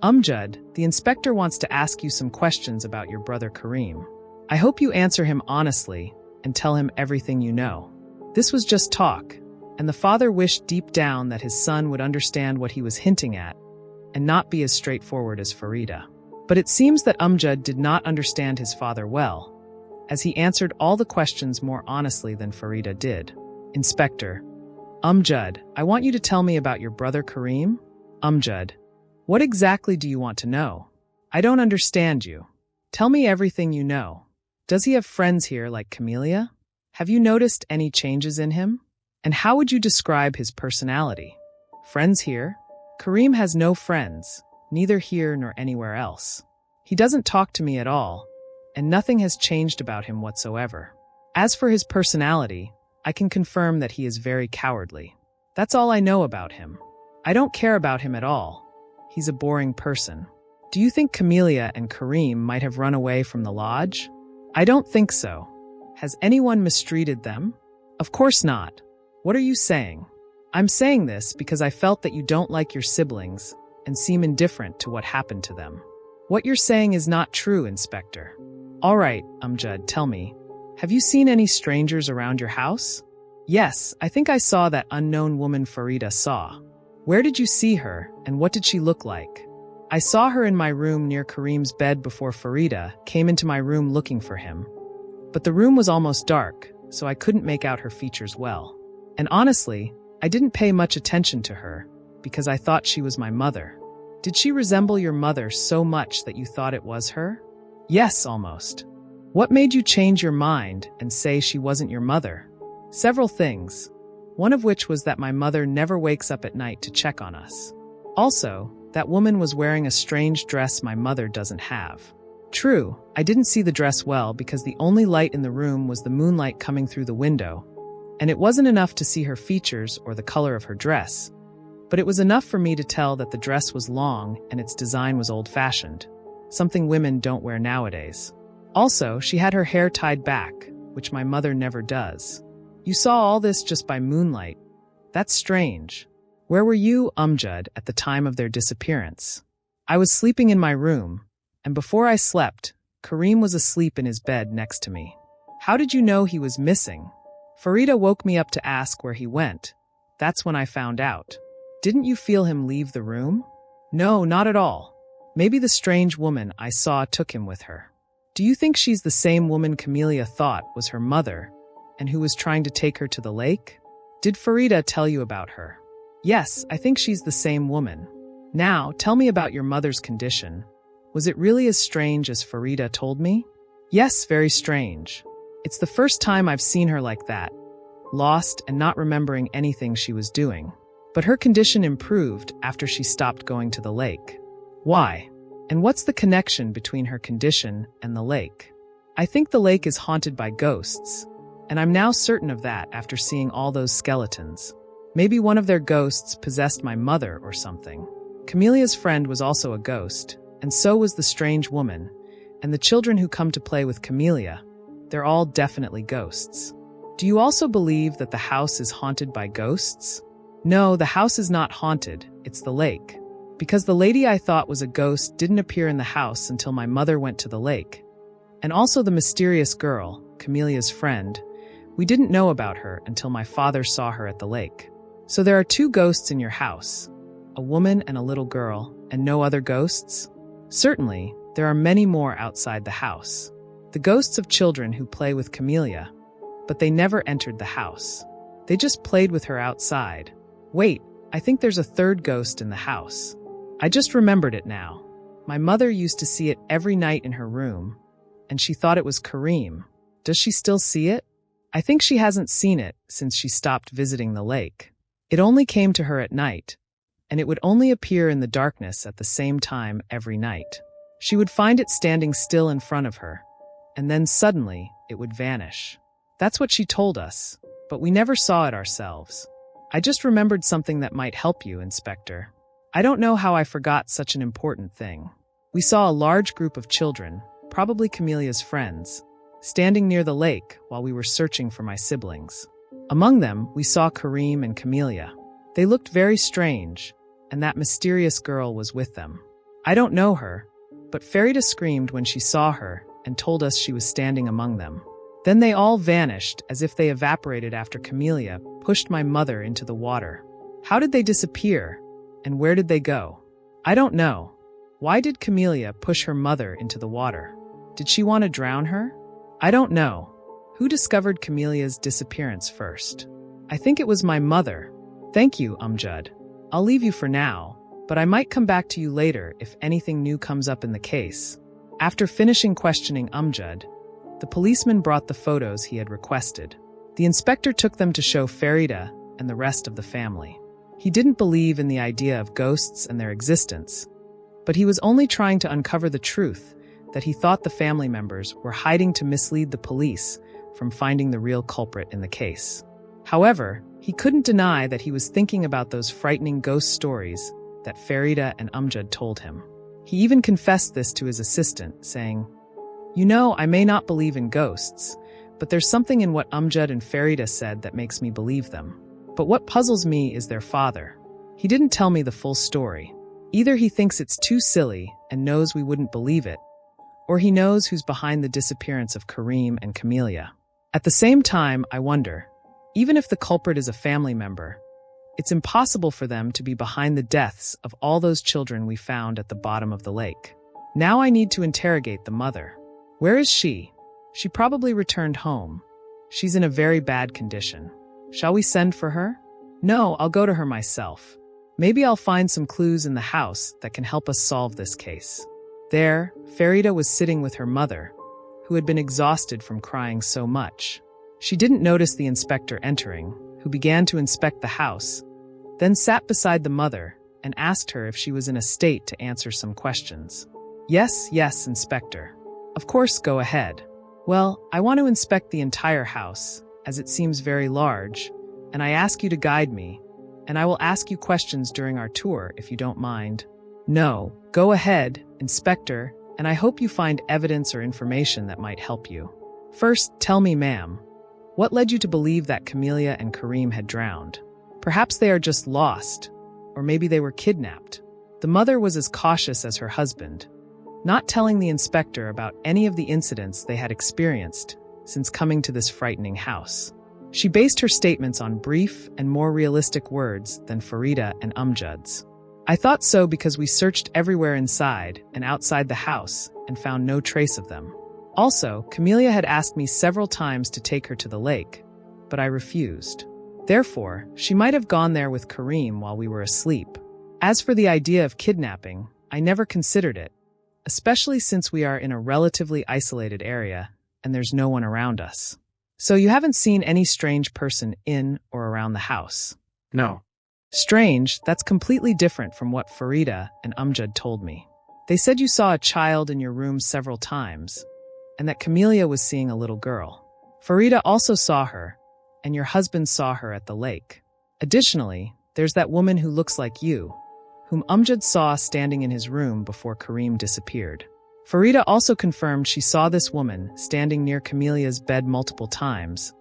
Speaker 1: Amjad, the inspector wants to ask you some questions about your brother Kareem. I hope you answer him honestly and tell him everything you know. This was just talk, and the father wished deep down that his son would understand what he was hinting at and not be as straightforward as Farida. But it seems that Amjad did not understand his father well, as he answered all the questions more honestly than Farida did. Inspector, Amjad, I want you to tell me about your brother Kareem. Amjad, what exactly do you want to know? I don't understand you. Tell me everything you know. Does he have friends here like Camellia? Have you noticed any changes in him? And how would you describe his personality? Friends here? Kareem has no friends, neither here nor anywhere else. He doesn't talk to me at all, and nothing has changed about him whatsoever. As for his personality, I can confirm that he is very cowardly. That's all I know about him. I don't care about him at all. He's a boring person. Do you think Camellia and Kareem might have run away from the lodge? I don't think so. Has anyone mistreated them? Of course not. What are you saying? I'm saying this because I felt that you don't like your siblings and seem indifferent to what happened to them. What you're saying is not true, Inspector. All right, Amjad, tell me. Have you seen any strangers around your house? Yes, I think I saw that unknown woman Farida saw. Where did you see her, and what did she look like? I saw her in my room near Kareem's bed before Farida came into my room looking for him. But the room was almost dark, so I couldn't make out her features well. And honestly, I didn't pay much attention to her, because I thought she was my mother. Did she resemble your mother so much that you thought it was her? Yes, almost. What made you change your mind and say she wasn't your mother? Several things, one of which was that my mother never wakes up at night to check on us. Also, that woman was wearing a strange dress my mother doesn't have. True, I didn't see the dress well because the only light in the room was the moonlight coming through the window, and it wasn't enough to see her features or the color of her dress, but it was enough for me to tell that the dress was long and its design was old-fashioned, something women don't wear nowadays. Also, she had her hair tied back, which my mother never does. You saw all this just by moonlight. That's strange. Where were you, Amjad, at the time of their disappearance? I was sleeping in my room, and before I slept, Kareem was asleep in his bed next to me. How did you know he was missing? Farida woke me up to ask where he went. That's when I found out. Didn't you feel him leave the room? No, not at all. Maybe the strange woman I saw took him with her. Do you think she's the same woman Camellia thought was her mother and who was trying to take her to the lake? Did Farida tell you about her? Yes, I think she's the same woman. Now, tell me about your mother's condition. Was it really as strange as Farida told me? Yes, very strange. It's the first time I've seen her like that, lost and not remembering anything she was doing. But her condition improved after she stopped going to the lake. Why? And what's the connection between her condition and the lake? I think the lake is haunted by ghosts, and I'm now certain of that after seeing all those skeletons. Maybe one of their ghosts possessed my mother or something. Camelia's friend was also a ghost, and so was the strange woman, and the children who come to play with Camellia. They're all definitely ghosts. Do you also believe that the house is haunted by ghosts? No, the house is not haunted, it's the lake. Because the lady I thought was a ghost didn't appear in the house until my mother went to the lake. And also the mysterious girl, Camelia's friend, we didn't know about her until my father saw her at the lake. So there are 2 ghosts in your house, a woman and a little girl, and no other ghosts? Certainly, there are many more outside the house. The ghosts of children who play with Camelia, but they never entered the house. They just played with her outside. Wait, I think there's a 3rd ghost in the house. I just remembered it now. My mother used to see it every night in her room, and she thought it was Kareem. Does she still see it? I think she hasn't seen it since she stopped visiting the lake. It only came to her at night, and it would only appear in the darkness at the same time every night. She would find it standing still in front of her, and then suddenly it would vanish. That's what she told us, but we never saw it ourselves. I just remembered something that might help you, Inspector. I don't know how I forgot such an important thing. We saw a large group of children, probably Camelia's friends, standing near the lake while we were searching for my siblings. Among them, we saw Kareem and Camelia. They looked very strange, and that mysterious girl was with them. I don't know her, but Farida screamed when she saw her and told us she was standing among them. Then they all vanished as if they evaporated after Camelia pushed my mother into the water. How did they disappear, and where did they go? I don't know. Why did Camelia push her mother into the water? Did she want to drown her? I don't know. Who discovered Camelia's disappearance first? I think it was my mother. Thank you, Amjad. I'll leave you for now, but I might come back to you later if anything new comes up in the case. After finishing questioning Amjad, the policeman brought the photos he had requested. The inspector took them to show Farida and the rest of the family. He didn't believe in the idea of ghosts and their existence, but he was only trying to uncover the truth that he thought the family members were hiding to mislead the police from finding the real culprit in the case. However, he couldn't deny that he was thinking about those frightening ghost stories that Farida and Amjad told him. He even confessed this to his assistant, saying, "You know, I may not believe in ghosts, but there's something in what Amjad and Farida said that makes me believe them. But what puzzles me is their father. He didn't tell me the full story. Either he thinks it's too silly and knows we wouldn't believe it, or he knows who's behind the disappearance of Kareem and Camelia. At the same time, I wonder, even if the culprit is a family member, it's impossible for them to be behind the deaths of all those children we found at the bottom of the lake. Now I need to interrogate the mother. Where is she? She probably returned home. She's in a very bad condition. Shall we send for her? No, I'll go to her myself. Maybe I'll find some clues in the house that can help us solve this case." There, Farida was sitting with her mother, who had been exhausted from crying so much. She didn't notice the inspector entering, who began to inspect the house, then sat beside the mother and asked her if she was in a state to answer some questions. Yes, Inspector. Of course, go ahead. Well, I want to inspect the entire house, as it seems very large, and I ask you to guide me, and I will ask you questions during our tour if you don't mind. No, go ahead, Inspector, and I hope you find evidence or information that might help you. First, tell me, ma'am, what led you to believe that Camelia and Kareem had drowned? Perhaps they are just lost, or maybe they were kidnapped. The mother was as cautious as her husband, not telling the inspector about any of the incidents they had experienced since coming to this frightening house. She based her statements on brief and more realistic words than Farida and Amjad's. I thought so because we searched everywhere inside and outside the house and found no trace of them. Also, Camelia had asked me several times to take her to the lake, but I refused. Therefore, she might have gone there with Kareem while we were asleep. As for the idea of kidnapping, I never considered it, especially since we are in a relatively isolated area and there's no one around us. So you haven't seen any strange person in or around the house?
Speaker 2: No.
Speaker 1: Strange, that's completely different from what Farida and Amjad told me. They said you saw a child in your room several times, and that Camelia was seeing a little girl. Farida also saw her, and your husband saw her at the lake. Additionally, there's that woman who looks like you, whom Amjad saw standing in his room before Kareem disappeared. Farida also confirmed she saw this woman standing near Camelia's bed multiple times,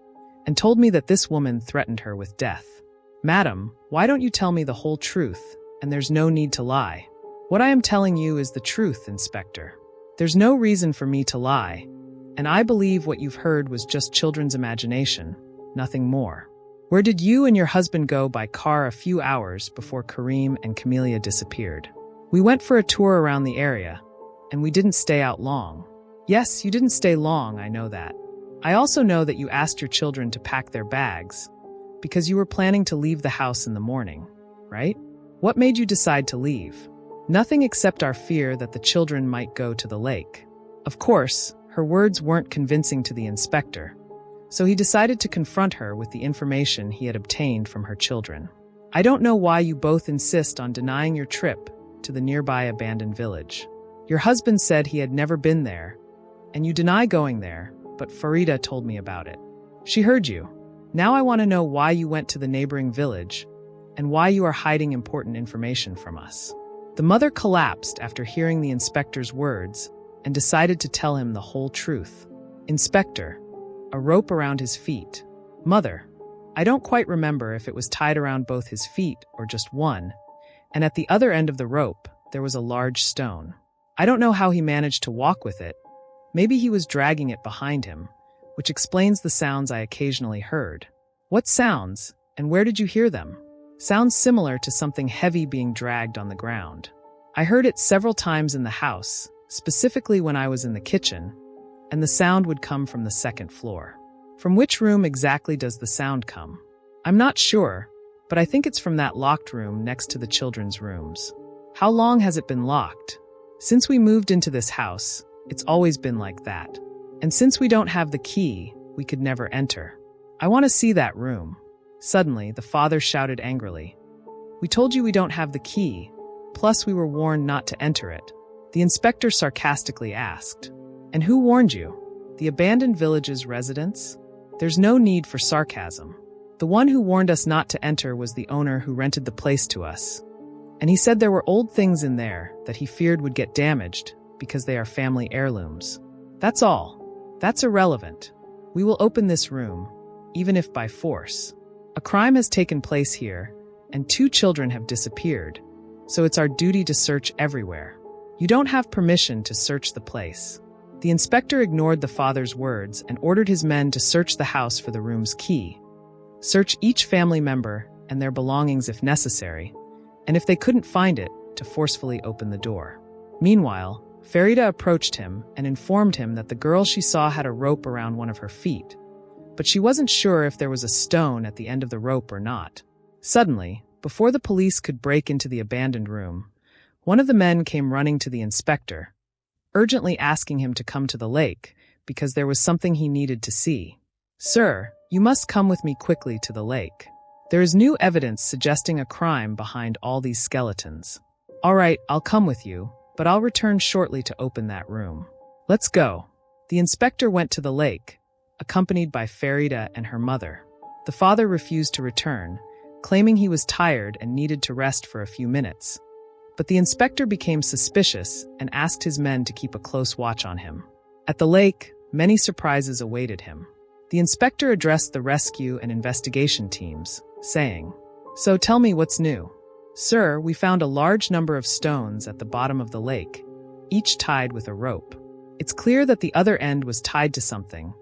Speaker 1: and told me that this woman threatened her with death. Madam, why don't you tell me the whole truth, and there's no need to lie? What I am telling you is the truth, Inspector. There's no reason for me to lie, and I believe what you've heard was just children's imagination, nothing more. Where did you and your husband go by car a few hours before Kareem and Camelia disappeared? We went for a tour around the area, and we didn't stay out long. Yes, you didn't stay long, I know that. I also know that you asked your children to pack their bags, because you were planning to leave the house in the morning, right? What made you decide to leave? Nothing except our fear that the children might go to the lake. Of course, her words weren't convincing to the inspector, so he decided to confront her with the information he had obtained from her children. I don't know why you both insist on denying your trip to the nearby abandoned village. Your husband said he had never been there, and you deny going there, but Farida told me about it. She heard you. Now I want to know why you went to the neighboring village and why you are hiding important information from us. The mother collapsed after hearing the inspector's words and decided to tell him the whole truth. Inspector, a rope around his feet. Mother, I don't quite remember if it was tied around both his feet or just one, and at the other end of the rope, there was a large stone. I don't know how he managed to walk with it. Maybe he was dragging it behind him, which explains the sounds I occasionally heard. What sounds, and where did you hear them? Sounds similar to something heavy being dragged on the ground. I heard it several times in the house, specifically when I was in the kitchen, and the sound would come from the second floor. From which room exactly does the sound come? I'm not sure, but I think it's from that locked room next to the children's rooms. How long has it been locked? Since we moved into this house, it's always been like that. And since we don't have the key, we could never enter. I want to see that room. Suddenly, the father shouted angrily. We told you we don't have the key, plus we were warned not to enter it. The inspector sarcastically asked. And who warned you? The abandoned village's residents? There's no need for sarcasm. The one who warned us not to enter was the owner who rented the place to us. And he said there were old things in there that he feared would get damaged because they are family heirlooms. That's all. That's irrelevant. We will open this room, even if by force. A crime has taken place here, and 2 children have disappeared, so it's our duty to search everywhere. You don't have permission to search the place. The inspector ignored the father's words and ordered his men to search the house for the room's key. Search each family member and their belongings if necessary, and if they couldn't find it, to forcefully open the door. Meanwhile, Farida approached him and informed him that the girl she saw had a rope around one of her feet, but she wasn't sure if there was a stone at the end of the rope or not. Suddenly, before the police could break into the abandoned room, one of the men came running to the inspector, urgently asking him to come to the lake because there was something he needed to see. Sir, you must come with me quickly to the lake. There is new evidence suggesting a crime behind all these skeletons. All right, I'll come with you, but I'll return shortly to open that room. Let's go. The inspector went to the lake, accompanied by Farida and her mother. The father refused to return, claiming he was tired and needed to rest for a few minutes. But the inspector became suspicious and asked his men to keep a close watch on him. At the lake, many surprises awaited him. The inspector addressed the rescue and investigation teams, saying, So tell me what's new. Sir, we found a large number of stones at the bottom of the lake, each tied with a rope. It's clear that the other end was tied to something,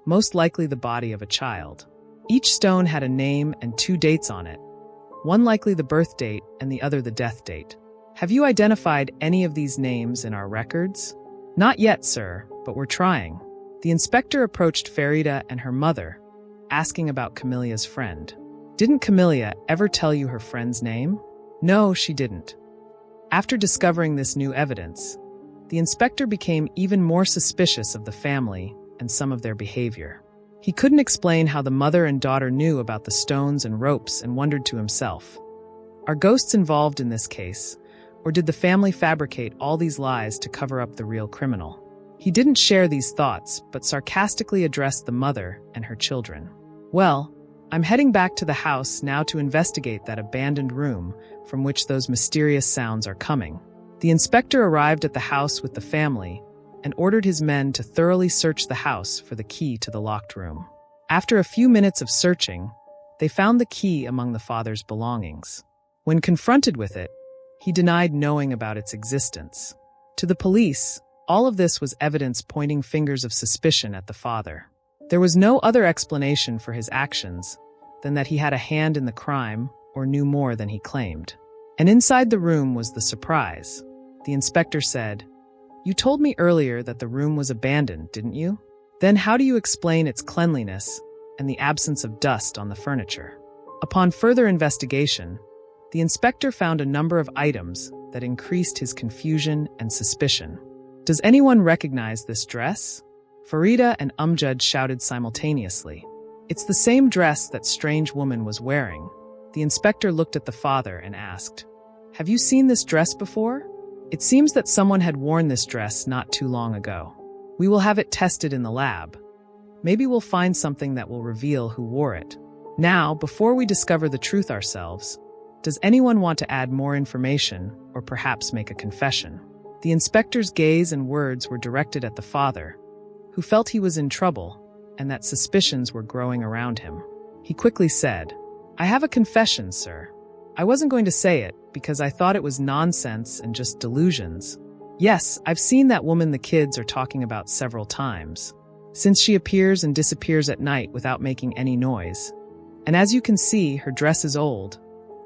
Speaker 1: most likely the body of a child. Each stone had a name and 2 dates on it, one likely the birth date and the other the death date. Have you identified any of these names in our records? Not yet, sir, but we're trying. The inspector approached Farida and her mother, asking about Camelia's friend. Didn't Camelia ever tell you her friend's name? No, she didn't. After discovering this new evidence, the inspector became even more suspicious of the family and some of their behavior. He couldn't explain how the mother and daughter knew about the stones and ropes and wondered to himself, are ghosts involved in this case, or did the family fabricate all these lies to cover up the real criminal? He didn't share these thoughts, but sarcastically addressed the mother and her children. Well, I'm heading back to the house now to investigate that abandoned room from which those mysterious sounds are coming. The inspector arrived at the house with the family and ordered his men to thoroughly search the house for the key to the locked room. After a few minutes of searching, They found the key among the father's belongings. When confronted with it, he denied knowing about its existence. To the police, all of this was evidence pointing fingers of suspicion at the father. There was no other explanation for his actions than that he had a hand in the crime or knew more than he claimed. And inside the room was the surprise. The inspector said, "You told me earlier that the room was abandoned, didn't you? Then how do you explain its cleanliness and the absence of dust on the furniture?" Upon further investigation, the inspector found a number of items that increased his confusion and suspicion. "Does anyone recognize this dress?" Farida and Umjad shouted simultaneously. "It's the same dress that strange woman was wearing." The inspector looked at the father and asked, "Have you seen this dress before?" "It seems that someone had worn this dress not too long ago. We will have it tested in the lab. Maybe we'll find something that will reveal who wore it. Now, before we discover the truth ourselves, does anyone want to add more information or perhaps make a confession?" The inspector's gaze and words were directed at the father, who felt he was in trouble and that suspicions were growing around him. He quickly said, "I have a confession, sir. I wasn't going to say it because I thought it was nonsense and just delusions. Yes, I've seen that woman the kids are talking about several times, since she appears and disappears at night without making any noise. And as you can see, her dress is old.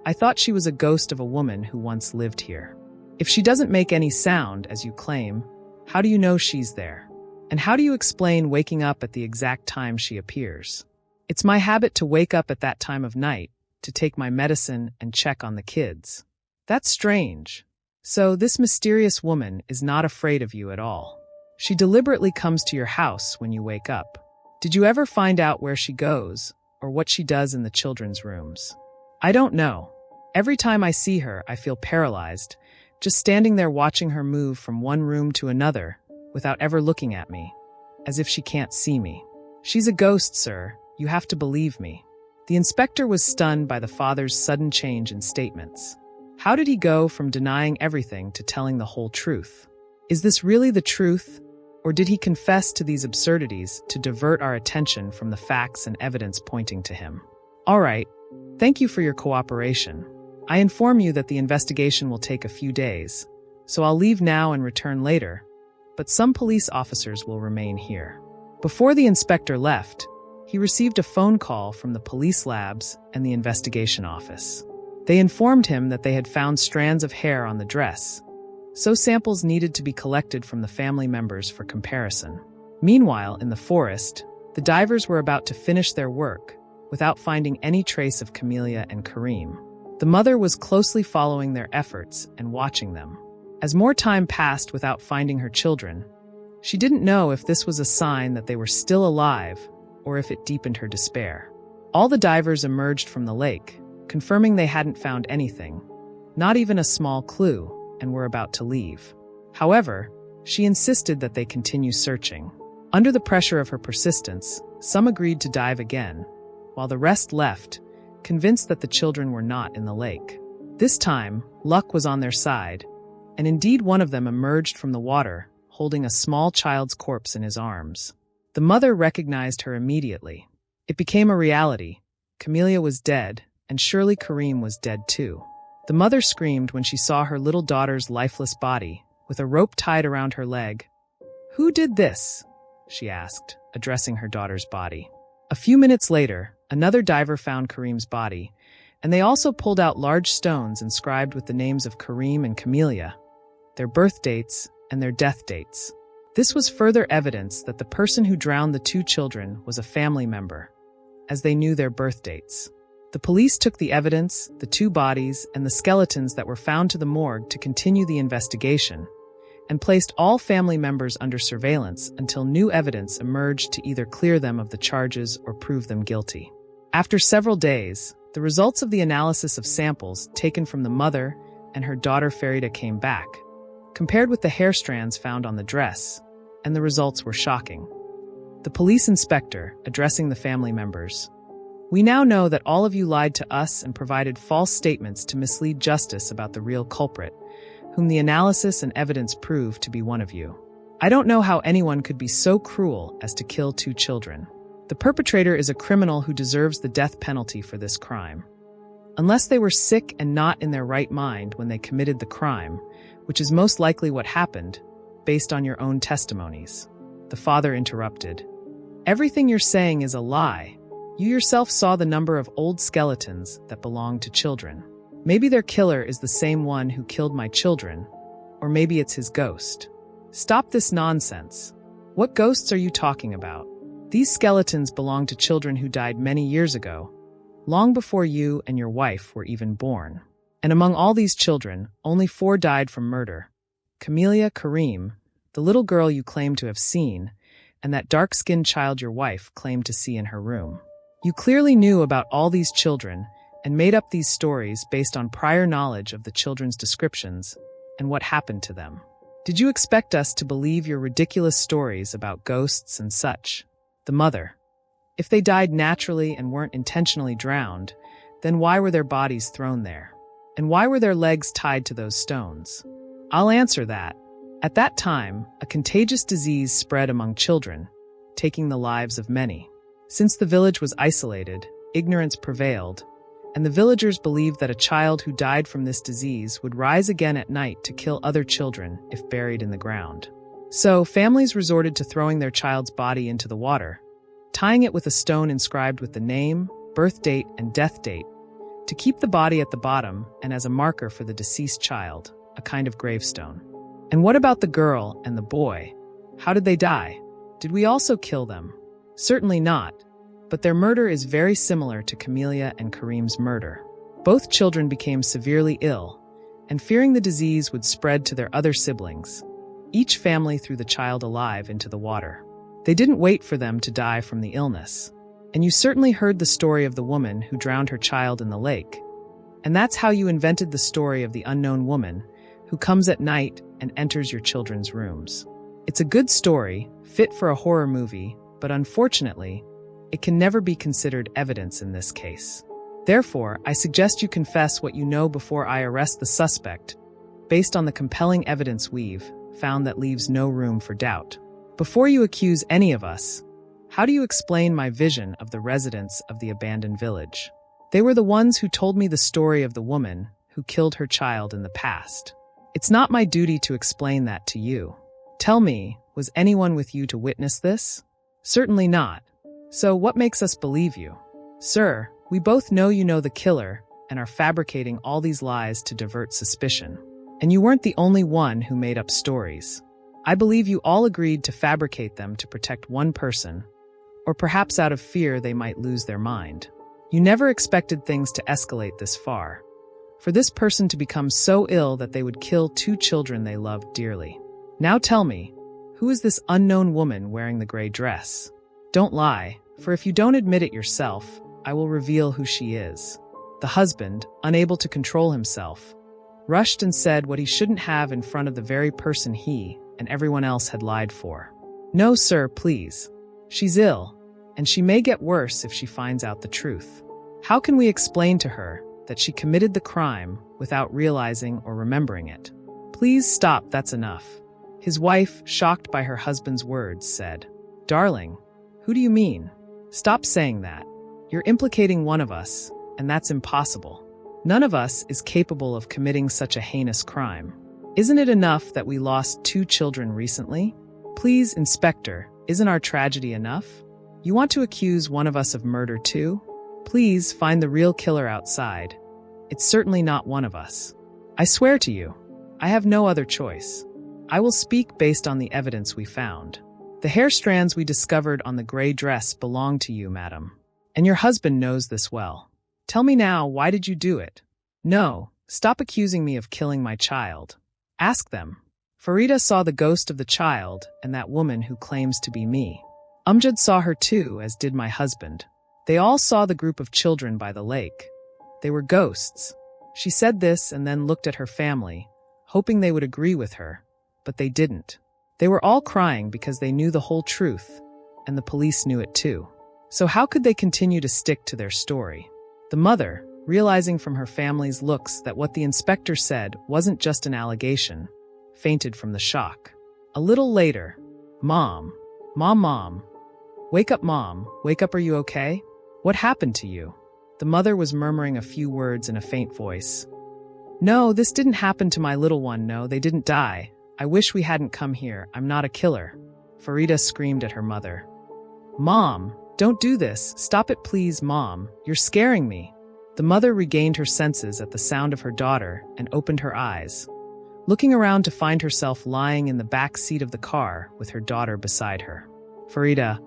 Speaker 1: I thought she was a ghost of a woman who once lived here. If she doesn't make any sound, as you claim, how do you know she's there? And how do you explain waking up at the exact time she appears? It's my habit to wake up at that time of night, to take my medicine and check on the kids. That's strange. So this mysterious woman is not afraid of you at all. She deliberately comes to your house when you wake up. Did you ever find out where she goes or what she does in the children's rooms?" "I don't know. Every time I see her, I feel paralyzed, just standing there watching her move from one room to another without ever looking at me, as if she can't see me. She's a ghost, sir. You have to believe me." The inspector was stunned by the father's sudden change in statements. How did he go from denying everything to telling the whole truth? Is this really the truth, or did he confess to these absurdities to divert our attention from the facts and evidence pointing to him? "All right. Thank you for your cooperation. I inform you that the investigation will take a few days, so I'll leave now and return later, but some police officers will remain here." Before the inspector left, he received a phone call from the police labs and the investigation office. They informed him that they had found strands of hair on the dress, so samples needed to be collected from the family members for comparison. Meanwhile, in the forest, the divers were about to finish their work without finding any trace of Camellia and Kareem. The mother was closely following their efforts and watching them. As more time passed without finding her children, she didn't know if this was a sign that they were still alive or if it deepened her despair. All the divers emerged from the lake, confirming they hadn't found anything, not even a small clue, and were about to leave. However, she insisted that they continue searching. Under the pressure of her persistence, some agreed to dive again, while the rest left, convinced that the children were not in the lake. This time, luck was on their side, and indeed one of them emerged from the water, holding a small child's corpse in his arms. The mother recognized her immediately. It became a reality. Camellia was dead, and surely Kareem was dead too. The mother screamed when she saw her little daughter's lifeless body, with a rope tied around her leg. "Who did this?" she asked, addressing her daughter's body. A few minutes later, another diver found Kareem's body, and they also pulled out large stones inscribed with the names of Kareem and Camellia, their birth dates, and their death dates. This was further evidence that the person who drowned the two children was a family member, as they knew their birth dates. The police took the evidence, the two bodies, and the skeletons that were found to the morgue to continue the investigation, and placed all family members under surveillance until new evidence emerged to either clear them of the charges or prove them guilty. After several days, the results of the analysis of samples taken from the mother and her daughter Farida came back, compared with the hair strands found on the dress, and the results were shocking. The police inspector, addressing the family members, "We now know that all of you lied to us and provided false statements to mislead justice about the real culprit, whom the analysis and evidence proved to be one of you. I don't know how anyone could be so cruel as to kill two children. The perpetrator is a criminal who deserves the death penalty for this crime. Unless they were sick and not in their right mind when they committed the crime, which is most likely what happened, based on your own testimonies. The father interrupted. Everything you're saying is a lie. You yourself saw the number of old skeletons that belong to children. Maybe their killer is the same one who killed my children, or maybe it's his ghost. Stop this nonsense. What ghosts are you talking about? These skeletons belong to children who died many years ago, long before you and your wife were even born. And among all these children, only 4 died from murder. Camelia, Kareem, the little girl you claim to have seen, and that dark-skinned child your wife claimed to see in her room. You clearly knew about all these children and made up these stories based on prior knowledge of the children's descriptions and what happened to them. Did you expect us to believe your ridiculous stories about ghosts and such? The mother. If they died naturally and weren't intentionally drowned, then why were their bodies thrown there? And why were their legs tied to those stones? I'll answer that. At that time, a contagious disease spread among children, taking the lives of many. Since the village was isolated, ignorance prevailed, and the villagers believed that a child who died from this disease would rise again at night to kill other children if buried in the ground. So, families resorted to throwing their child's body into the water, tying it with a stone inscribed with the name, birth date, and death date, to keep the body at the bottom and as a marker for the deceased child, a kind of gravestone. And what about the girl and the boy? How did they die? Did we also kill them? Certainly not, but their murder is very similar to Camelia and Kareem's murder. Both children became severely ill, and fearing the disease would spread to their other siblings. Each family threw the child alive into the water. They didn't wait for them to die from the illness. And you certainly heard the story of the woman who drowned her child in the lake. And that's how you invented the story of the unknown woman who comes at night and enters your children's rooms. It's a good story, fit for a horror movie, but unfortunately, it can never be considered evidence in this case. Therefore, I suggest you confess what you know before I arrest the suspect, based on the compelling evidence we've found that leaves no room for doubt. Before you accuse any of us, how do you explain my vision of the residents of the abandoned village? They were the ones who told me the story of the woman who killed her child in the past. It's not my duty to explain that to you. Tell me, was anyone with you to witness this? Certainly not. So what makes us believe you? Sir, we both know you know the killer and are fabricating all these lies to divert suspicion. And you weren't the only one who made up stories. I believe you all agreed to fabricate them to protect one person, or perhaps out of fear they might lose their mind. You never expected things to escalate this far, for this person to become so ill that they would kill 2 children they loved dearly. Now tell me, who is this unknown woman wearing the gray dress? Don't lie, for if you don't admit it yourself, I will reveal who she is. The husband, unable to control himself, rushed and said what he shouldn't have in front of the very person he and everyone else had lied for. No, sir, please. She's ill, and she may get worse if she finds out the truth. How can we explain to her that she committed the crime without realizing or remembering it? Please stop, that's enough. His wife, shocked by her husband's words, said, Darling, who do you mean? Stop saying that. You're implicating one of us, and that's impossible. None of us is capable of committing such a heinous crime. Isn't it enough that we lost 2 children recently? Please, Inspector, isn't our tragedy enough? You want to accuse one of us of murder too? Please find the real killer outside. It's certainly not one of us. I swear to you, I have no other choice. I will speak based on the evidence we found. The hair strands we discovered on the gray dress belong to you, madam. And your husband knows this well. Tell me now, why did you do it? No, stop accusing me of killing my child. Ask them. Farida saw the ghost of the child and that woman who claims to be me. Amjad saw her too, as did my husband. They all saw the group of children by the lake. They were ghosts. She said this and then looked at her family, hoping they would agree with her, but they didn't. They were all crying because they knew the whole truth, and the police knew it too. So how could they continue to stick to their story? The mother, realizing from her family's looks that what the inspector said wasn't just an allegation, fainted from the shock. A little later, Mom, Wake up, Mom. Wake up, are you okay? What happened to you? The mother was murmuring a few words in a faint voice. No, this didn't happen to my little one, no, they didn't die. I wish we hadn't come here, I'm not a killer. Farida screamed at her mother. Mom, don't do this, stop it please, Mom, you're scaring me. The mother regained her senses at the sound of her daughter and opened her eyes, looking around to find herself lying in the back seat of the car with her daughter beside her. Farida,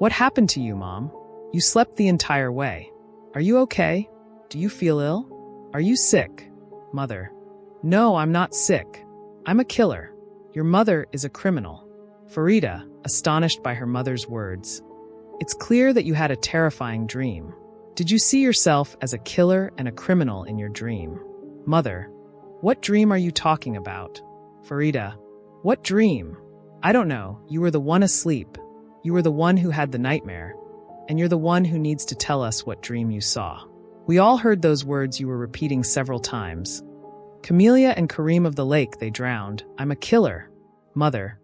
Speaker 1: what happened to you, Mom? You slept the entire way. Are you okay? Do you feel ill? Are you sick? Mother, no, I'm not sick. I'm a killer. Your mother is a criminal. Farida, astonished by her mother's words. It's clear that you had a terrifying dream. Did you see yourself as a killer and a criminal in your dream? Mother, what dream are you talking about? Farida, what dream? I don't know, you were the one asleep. You were the one who had the nightmare. And you're the one who needs to tell us what dream you saw. We all heard those words you were repeating several times. Camellia and Kareem of the lake, they drowned. I'm a killer. Mother,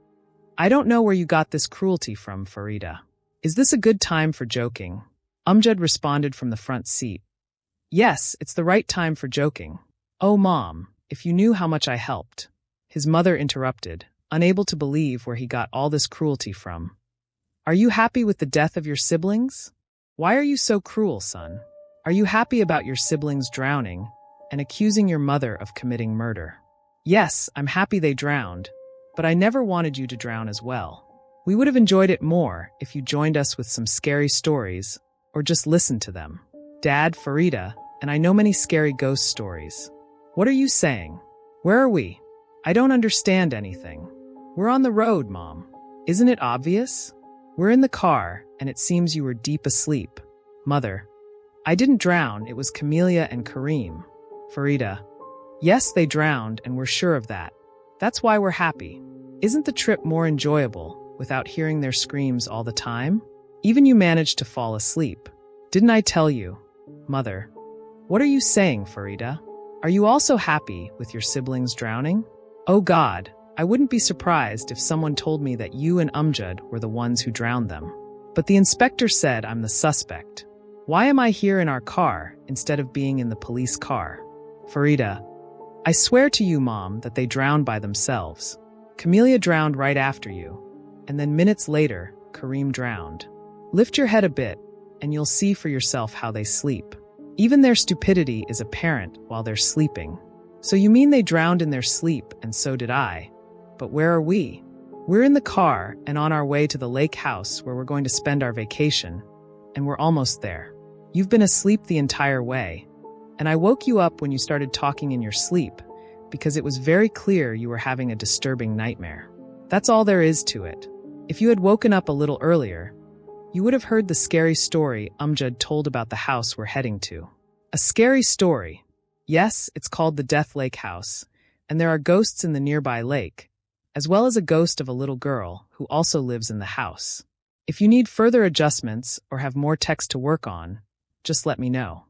Speaker 1: I don't know where you got this cruelty from, Farida. Is this a good time for joking? Amjad responded from the front seat. Yes, it's the right time for joking. Oh, Mom, if you knew how much I helped. His mother interrupted, unable to believe where he got all this cruelty from. Are you happy with the death of your siblings? Why are you so cruel, son? Are you happy about your siblings drowning and accusing your mother of committing murder? Yes, I'm happy they drowned, but I never wanted you to drown as well. We would have enjoyed it more if you joined us with some scary stories or just listened to them. Dad, Farida, and I know many scary ghost stories. What are you saying? Where are we? I don't understand anything. We're on the road, Mom. Isn't it obvious? We're in the car, and it seems you were deep asleep. Mother, I didn't drown, it was Camellia and Kareem. Farida, yes, they drowned, and we're sure of that. That's why we're happy. Isn't the trip more enjoyable without hearing their screams all the time? Even you managed to fall asleep. Didn't I tell you? Mother, what are you saying, Farida? Are you also happy with your siblings drowning? Oh God, I wouldn't be surprised if someone told me that you and Amjad were the ones who drowned them. But the inspector said I'm the suspect. Why am I here in our car instead of being in the police car? Farida, I swear to you, Mom, that they drowned by themselves. Camellia drowned right after you, and then minutes later, Kareem drowned. Lift your head a bit, and you'll see for yourself how they sleep. Even their stupidity is apparent while they're sleeping. So you mean they drowned in their sleep, and so did I. But where are we? We're in the car and on our way to the lake house where we're going to spend our vacation, and we're almost there. You've been asleep the entire way, and I woke you up when you started talking in your sleep because it was very clear you were having a disturbing nightmare. That's all there is to it. If you had woken up a little earlier, you would have heard the scary story Amjad told about the house we're heading to. A scary story. Yes, it's called the Death Lake House, and there are ghosts in the nearby lake, as well as a ghost of a little girl who also lives in the house. If you need further adjustments or have more text to work on, just let me know.